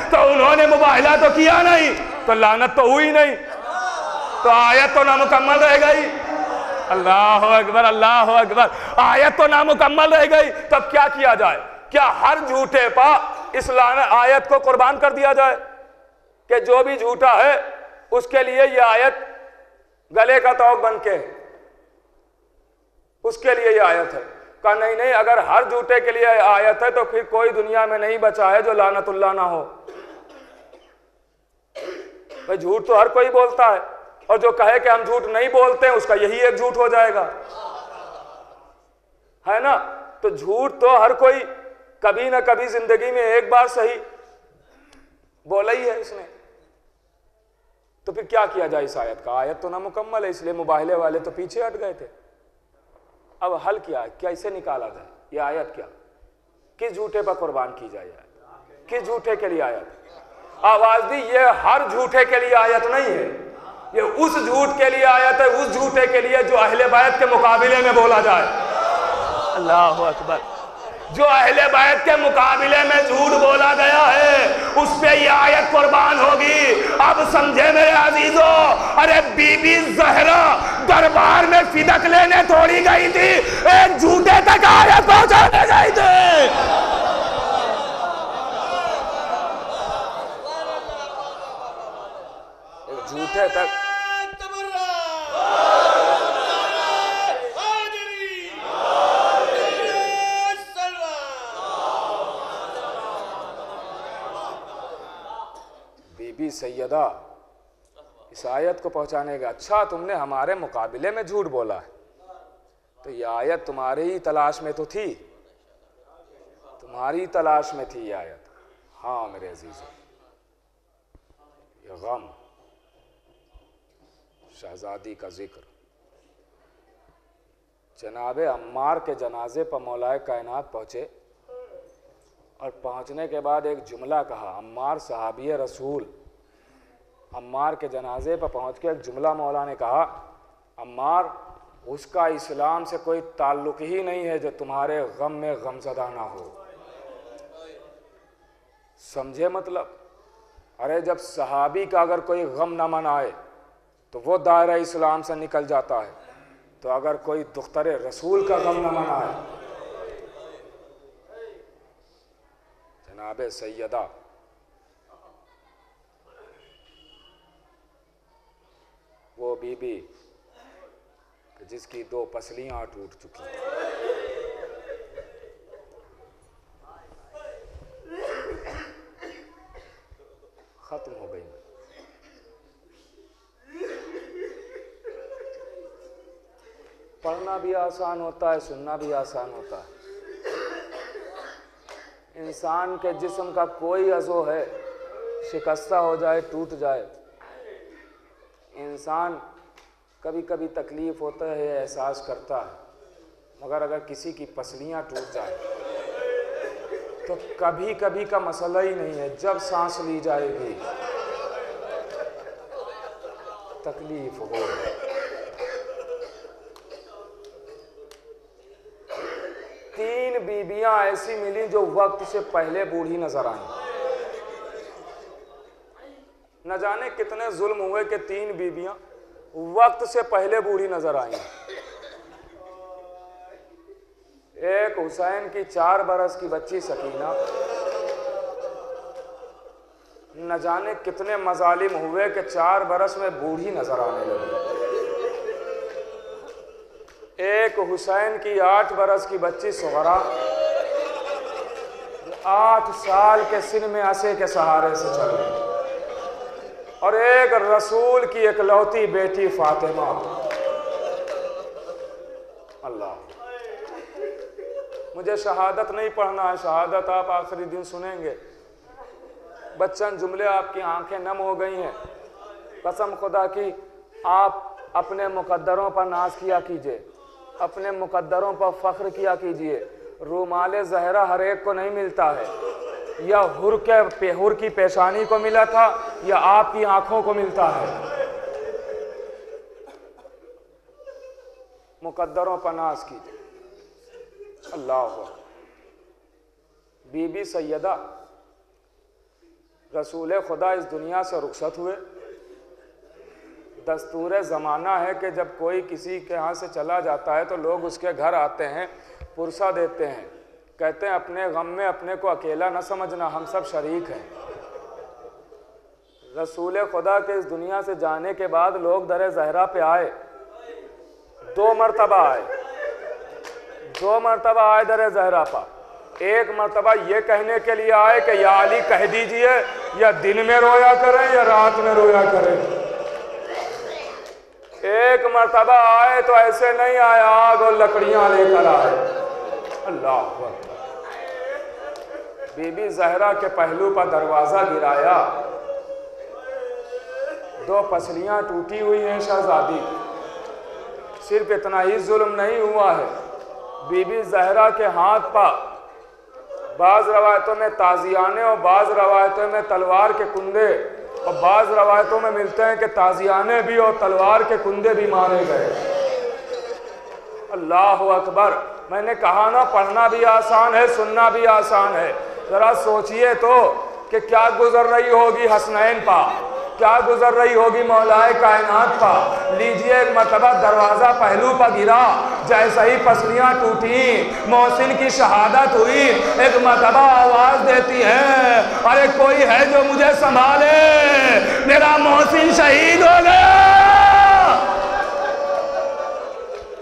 तो उन्होंने मुबाहिला तो किया नहीं, तो लानत तो हुई नहीं, तो आयत तो नामुकम्मल रह गई। अल्लाह अकबर, अल्लाह अकबर। आयत तो नामुकम्मल रह गई। तब क्या किया जाए? क्या हर झूठे पर इस आयत को कुर्बान कर दिया जाए कि जो भी झूठा है उसके लिए ये आयत गले का तौक बन के, उसके लिए ये आयत है? कहा नहीं नहीं, अगर हर झूठे के लिए आयत है तो फिर कोई दुनिया में नहीं बचा है जो लानतुल्लाह ना हो। भाई झूठ तो हर कोई बोलता है, और जो कहे कि हम झूठ नहीं बोलते हैं उसका यही एक झूठ हो जाएगा, है ना? तो झूठ तो हर कोई कभी ना कभी जिंदगी में एक बार सही बोला ही है इसने। तो फिर क्या किया जाए इस आयत का? आयत तो ना मुकम्मल है, इसलिए मुबाहिले वाले तो पीछे हट गए थे। अब हल क्या है? कैसे निकाला जाए ये आयत? क्या किस झूठे पर कुर्बान की जाए? किस झूठे के लिए आयत? आवाज दी, ये हर झूठे के लिए आयत नहीं है, ये उस झूठ के लिए आयत है, उस झूठे के लिए जो अहले बैत के मुकाबले में बोला जाए। अल्लाह अकबर। जो अहले बैत के मुकाबले में झूठ बोला गया है उस पे ये आयत कुर्बान होगी। अब समझे मेरे अजीजों, अरे बीबी ज़हरा दरबार में फिदक लेने थोड़ी गई थी, एक झूठे तक आयत पहुंचाने गई थी। एक झूठे तक बीबी सैयदा इस आयत को पहुंचाने का। अच्छा, तुमने हमारे मुकाबले में झूठ बोला है, तो ये आयत तुम्हारी ही तलाश में तो थी, तुम्हारी तलाश में थी ये आयत। हाँ मेरे अजीजों, ये गम शहजादी का जिक्र, जनाबे अम्मार के जनाजे पर मौलाए कायनात पहुंचे और पहुंचने के बाद एक जुमला कहा। अम्मार सहाबी रसूल, अम्मार के जनाजे पर पहुंच के एक जुमला मौला ने कहा, अम्मार उसका इस्लाम से कोई ताल्लुक ही नहीं है जो तुम्हारे गम में गमज़दा ना हो। समझे मतलब? अरे जब सहाबी का अगर कोई गम ना मनाए तो वो दायरा इस्लाम से निकल जाता है, तो अगर कोई दुख्तरे रसूल का गम ना मनाए, जनाबे सैयदा वो बीबी जिसकी 2 पसलियां टूट चुकी, खत्म हो गई। पढ़ना भी आसान होता है, सुनना भी आसान होता है। इंसान के जिस्म का कोई अज़ो है शिकस्ता हो जाए, टूट जाए, इंसान कभी कभी तकलीफ़ होता है, एहसास करता है, मगर अगर किसी की पसलियाँ टूट जाए तो कभी कभी का मसला ही नहीं है, जब सांस ली जाएगी तकलीफ हो। तीन बीबियां ऐसी मिली जो वक्त से पहले बूढ़ी नजर आई। न जाने कितने जुल्म हुए कि तीन बीबियां वक्त से पहले बूढ़ी नजर आई। एक हुसैन की 4 बरस की बच्ची सकीना, न जाने कितने मजालिम हुए कि 4 बरस में बूढ़ी नजर आने लगी। एक हुसैन की 8 बरस की बच्ची सुगरा, 8 साल के सिन में असे के सहारे से चल रही, और एक रसूल की इकलौती बेटी फातिमा। अल्लाह, मुझे शहादत नहीं पढ़ना है, शहादत आप आखिरी दिन सुनेंगे। बच्चन जुमले आपकी आंखें नम हो गई हैं। कसम खुदा की, आप अपने मुकद्दरों पर नाज किया कीजिए, अपने मुकद्दरों पर फख्र किया कीजिए। रूमाल ज़हरा हर एक को नहीं मिलता है, या हुर की पेशानी को मिला था या आपकी आंखों को मिलता है। मुकद्दरों पर नाज कीजिए। अल्लाह। बीबी सैयदा रसूल खुदा इस दुनिया से रुखसत हुए। दस्तूर ज़माना है कि जब कोई किसी के यहाँ से चला जाता है तो लोग उसके घर आते हैं, पुरसा देते हैं, कहते हैं अपने गम में अपने को अकेला न समझना, हम सब शरीक हैं। रसूल खुदा के इस दुनिया से जाने के बाद लोग दर ज़हरा पे आए, 2 मरतबा आए, 2 मरतबा आए दर ज़हरा पर। एक मरतबा ये कहने के लिए आए कि या अली कह दीजिए या दिन में रोया करें या रात में रोया करें। एक मरतबा आए तो ऐसे नहीं आए, आग और लकड़ियां लेकर आए। अल्लाह अकबर। बीबी ज़हरा के पहलू पर दरवाजा गिराया, 2 पसलियां टूटी हुई हैं शहजादी। सिर्फ इतना ही जुल्म नहीं हुआ है, बीबी ज़हरा के हाथ पर बाज़ रवायतों में ताजियाने और बाज़ रवायतों में तलवार के कुंदे, और बाज़ रवायतों में मिलते हैं कि ताजियाने भी और तलवार के कुंदे भी मारे गए। अल्लाह अकबर। मैंने कहा ना, पढ़ना भी आसान है, सुनना भी आसान है। ज़रा सोचिए तो कि क्या गुजर रही होगी हसनैन पर, क्या गुजर रही होगी मौलाए कायनात पर। लीजिए, एक मरतबा दरवाज़ा पहलू पर गिरा, जैसे ही पसलियाँ टूटी, मोहसिन की शहादत हुई। एक मरतबा आवाज़ देती है, अरे कोई है जो मुझे संभाले, मेरा मोहसिन शहीद हो गया।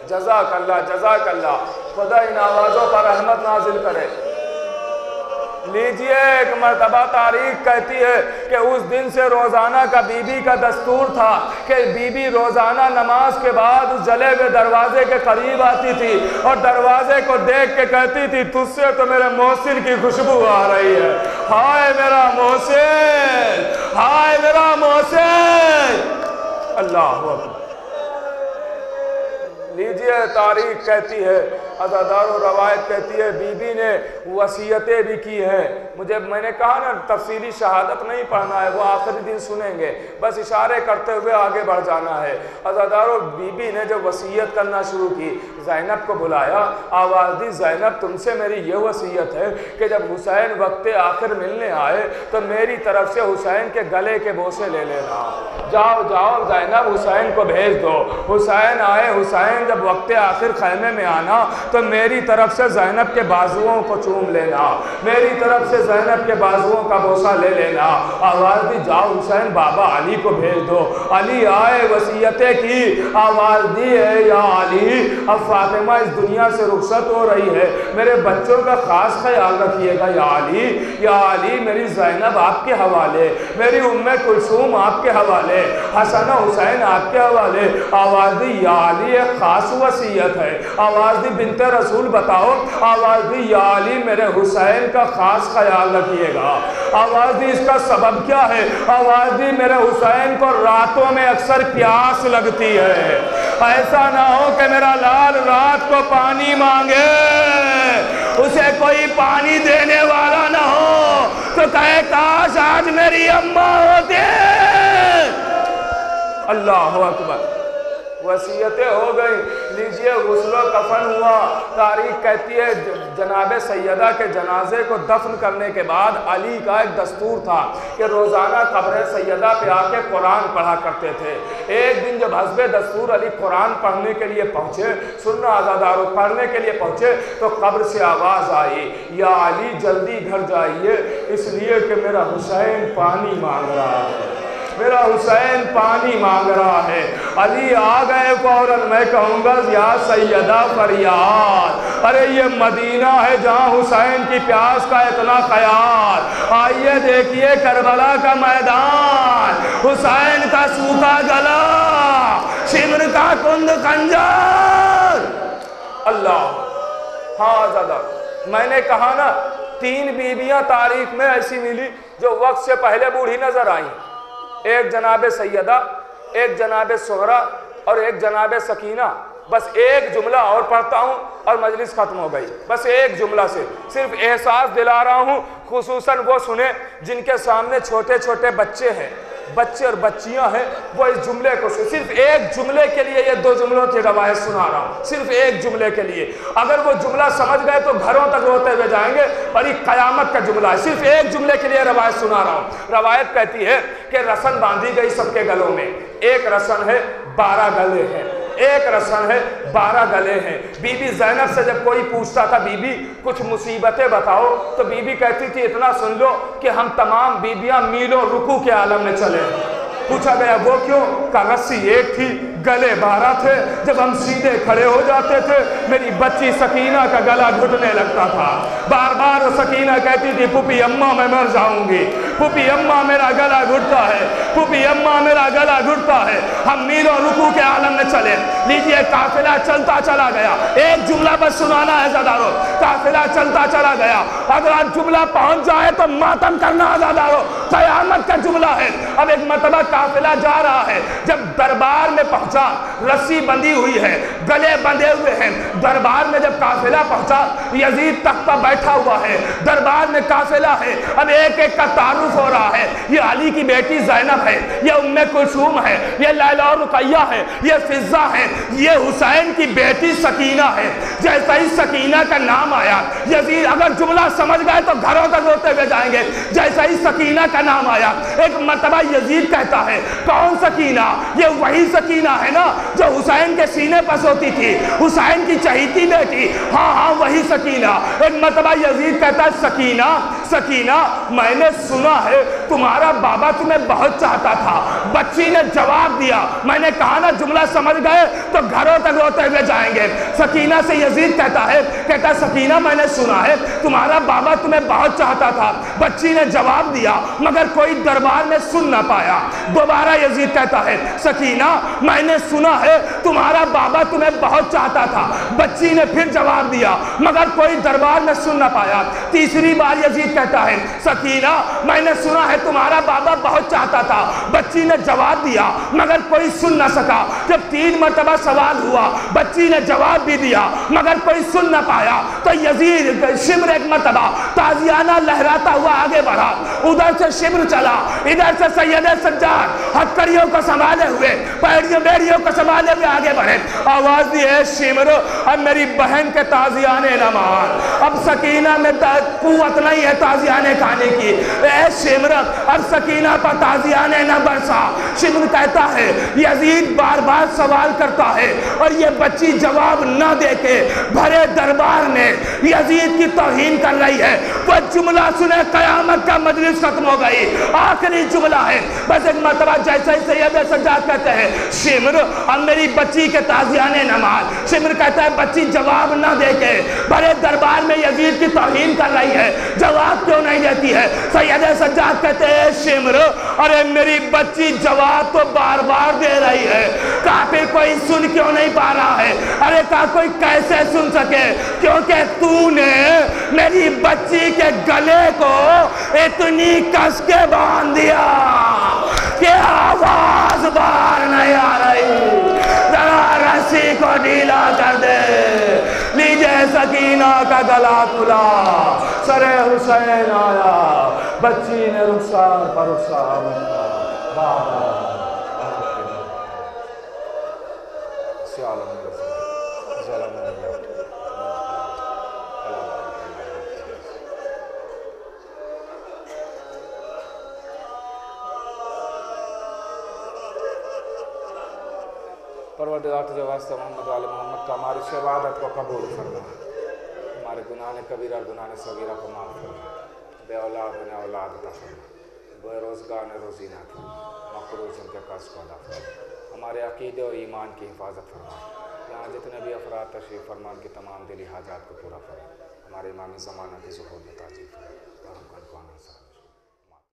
जज़ाकल्लाह, जज़ाकल्लाह। खुदा इन आवाज़ों पर रहमत नाजिल करे। लीजिए, एक मरतबा तारीख कहती है कि उस दिन से रोज़ाना का बीबी का दस्तूर था कि बीबी रोज़ाना नमाज के बाद उस जले हुए दरवाजे के करीब आती थी और दरवाजे को देख के कहती थी, तुझसे तो मेरे मोहसिन की खुशबू आ रही है। हाय मेरा मोहसिन, हाय मेरा मोहसिन। अल्लाह अकबर। लीजिए, तारीख कहती है, अज़ादार और रवायत कहती है, बीबी ने वसीयतें भी की हैं। मैंने कहा ना, तफसीली शहादत नहीं पढ़ना है, वो आखिरी दिन सुनेंगे, बस इशारे करते हुए आगे बढ़ जाना है। अज़ादार और बीबी ने जब वसीयत करना शुरू की, ज़ैनब को बुलाया, आवाज़ दी, ज़ैनब तुमसे मेरी ये वसीयत है कि जब हुसैन वक्त आखिर मिलने आए तो मेरी तरफ से हुसैन के गले के बोसे ले लेना। जाओ जाओ ज़ैनब, हुसैन को भेज दो। हुसैन आए, हुसैन जब वक्त आखिर खैमे में आना तो मेरी तरफ से ज़ैनब के बाजुओं को चूम लेना, मेरी तरफ से ज़ैनब के बाजुओं का बोसा ले लेना। आवाज़ दी, जाओ हुसैन बाबा अली को भेज दो। अली आए, वसीयतें की, आवाज़ दी है, या अली अब फातिमा इस दुनिया से रुखसत हो रही है, मेरे बच्चों का खास ख्याल रखिएगा या अली मेरी ज़ैनब आपके हवाले, मेरी उम्मे कुलसूम आपके हवाले, हसन हुसैन आपके हवाले। आवाज़ दी या अली, एक खास वसीयत है। आवाज़ दी बिन्ते रसूल बताओ, आवाज़ दी या अली मेरे हुसैन का खास ख्याल रखिएगा। आवाज़ दी इसका सबब क्या है? आवाज़ दी मेरे हुसैन को रातों में अक्सर प्यास लगती है, ऐसा ना हो कि मेरा लाल रात को पानी मांगे, उसे कोई पानी देने वाला ना हो तो कहे काश आज मेरी अम्मा होती। अल्लाह अकबर, वसीयतें हो गई। लीजिए गुस्लो कफन हुआ। तारीख कहती है जनाब सैयदा के जनाजे को दफन करने के बाद अली का एक दस्तूर था कि रोज़ाना कब्र सैयदा पे आके कुरान पढ़ा करते थे। एक दिन जब हस्बे दस्तूर अली कुरान पढ़ने के लिए पहुँचे, सुन्ना आज़ादारों पढ़ने के लिए पहुँचे, तो कब्र से आवाज़ आई या अली जल्दी घर जाइए, इसलिए कि मेरा हुसैन पानी मांग रहा है, मेरा हुसैन पानी मांग रहा है। अली आ गए फौरन। मैं कहूँगा या सैयदा फरियाद, अरे ये मदीना है जहाँ हुसैन की प्यास का इतना ख्याल। आइए देखिए करबला का मैदान, हुसैन का सूखा गला, शिमर का कुंद खंजर। अल्लाह, हाँ ज़्यादा मैंने कहा ना, 3 बीबियाँ तारीख में ऐसी मिली जो वक्त से पहले बूढ़ी नजर आई। एक जनाब सैयदा, एक जनाब सुहरा और एक जनाब सकीना। बस एक जुमला और पढ़ता हूँ और मजलिस खत्म हो गई। बस एक जुमला से सिर्फ एहसास दिला रहा हूँ, खुसूसन वो सुने जिनके सामने छोटे छोटे बच्चे हैं, बच्चे और बच्चियां हैं, वो इस जुमले को सिर्फ एक जुमले के लिए, ये 2 जुमलों की रवायत सुना रहा हूँ, सिर्फ एक जुमले के लिए। अगर वो जुमला समझ गए तो घरों तक रोते हुए जाएंगे, और ये कयामत का जुमला है। सिर्फ एक जुमले के लिए रवायत सुना रहा हूँ। रवायत कहती है कि रसन बांधी गई सबके गलों में। एक रसन है, 12 गले हैं। एक रसन है, 12 गले हैं। बीबी ज़ैनब से जब कोई पूछता था बीबी कुछ मुसीबतें बताओ, तो बीबी कहती थी इतना सुन लो कि हम तमाम बीबियां मीलों रुकू के आलम में चले। पूछा गया वो क्यों? का रस्सी एक थी, गले 12 थे। जब हम सीधे खड़े हो जाते थे, मेरी बच्ची सकीना का गला घुटने लगता था। बार बार वो सकीना कहती थी पुपी अम्मा मैं मर जाऊंगी, पुपी अम्मा मेरा गला घुटता है, पुपी अम्मा मेरा गला घुटता है। हम मीलों रुकू के आलम में चले। लीजिए काफिला चलता चला गया। एक जुमला बस सुनाना है ज़ादारो। काफिला चलता चला गया। अगर जुमला पहुंच जाए तो मातम करना ज़ादारो, क़यामत का जुमला है। अब एक मरतबा काफिला जा रहा है, जब दरबार में पहुंचा, रस्सी बंधी हुई है, गले बंधे हुए हैं। दरबार में जब काफिला पहुंचा, यजीद तख्त पर बैठा हुआ है, दरबार में काफिला है। अब एक एक का तारुफ हो रहा है। ये अली की बेटी ज़ैनब है, ये उम्मे कुलसूम है, ये लैला और रुकैया है, ये फिज़्ज़ा है, ये हुसैन की बेटी सकीना है। जैसा ही सकीना का नाम आया, यजीद अगर जुमला समझ गए तो घरों तक रोते हुए जाएंगे। जैसा ही सकीना का नाम आया, एक मरतबा यजीद कहता है कौन सकीना? ये वही सकीना है ना जो हुसैन के सीने पर सोती थी, हुसैन की चहीती बेटी। हाँ हाँ वही सकीना। एक मरतबा यजीद कहता है सकीना, सकीना मैंने सुना है तुम्हारा बाबा तुम्हें बहुत चाहता था। बच्ची ने जवाब दिया, मैंने कहा ना जुमला समझ गए तो घरों तक रोते हुए जाएंगे। सकीना से यजीद कहता है सकीना मैंने सुना है तुम्हारा बाबा तुम्हें बहुत चाहता था। बच्ची ने जवाब दिया मगर कोई दरबार में सुन ना पाया। दोबारा यजीद कहता है सकीना मैंने सुना है तुम्हारा बाबा तुम्हें बहुत चाहता था। बच्ची ने फिर जवाब दिया मगर कोई दरबार में सुन ना पाया। तीसरी बार यजीद कहता है सकीना मैंने सुना है तुम्हारा बाबा बहुत चाहता था। बच्ची ने जवाब दिया मगर कोई सुन ना सका। जब 3 मरतबा सवाल हुआ, बच्ची ने जवाब भी दिया मगर कोई सुन ना पाया, तो यजीद शिमर एक मरतबा ताजियाना लहराता हुआ आगे बढ़ा। उधर से शिमर चला, इधर से सैयद सज्जाद हथकड़ियों को संभाले हुए, पैड़ियों बेड़ियों को संभाले हुए आगे बढ़े। आवाज दी है शिमर अब मेरी बहन के ताजियाने न मान। अब सकीना में कुव्वत नहीं है ताजियाने खाने की। ए शिमर और सकीना पर ताजियाने न बरसा। शिमर कहता है यजीद बार बार सवाल करता है और ये बच्ची जवाब न देके भरे दरबार में यजीद की तौहीन कर रही है। वो जुमला सुने कयामत का मजलिस खत्म हो गई। आखिरी जुमला है बस एक मरतबा जैसे ही सैयद सज्जाद कहते हैं शिमर अब मेरी बच्ची के ताजियाने नमाज। शिमर कहता है बच्ची जवाब न देके भरे दरबार में यजीद की तौहीन कर रही है, जवाब क्यों नहीं देती है? सैयद सज्जाद कहते हैं शिमर अरे मेरी बच्ची जवाब तो बार बार दे रही है, काफिर कोई सुन क्यों नहीं पा रहा है? अरे का कोई कैसे सुन सके? क्योंकि तूने मेरी बच्ची के गले को इतनी कस के बांध दिया कि आवाज बाहर नहीं आ रही। जरा रस्सी को ढीला कर दे। लीजिए सकीना का गला खुला, सरे हुसैन आया, बच्ची ने रुखसार पर रुखसार बना। परवरदिगार तुझे वास्ते मोहम्मद वाले मोहम्मद का हमारी इबादत को कबूल फरमा। हमारे गुनाह कबीरा गुनाह सगीरा को माफ़ फरमा। बे औलाद ने औलाद अता फरमा। बेरोज़गार ने रोज़ी ना फरमा। मक़रूज़ उनके कर्ज़ को अदा फरमा। हमारे अक़ीदे और ईमान की हिफाजत फरमा। यहाँ जितने भी अफराद तशरीफ़ फरमा उनकी तमाम दिली हाजात को पूरा फरमा। हमारे इमामी ज़माना की ज़ुहूर में ताजील फरमा।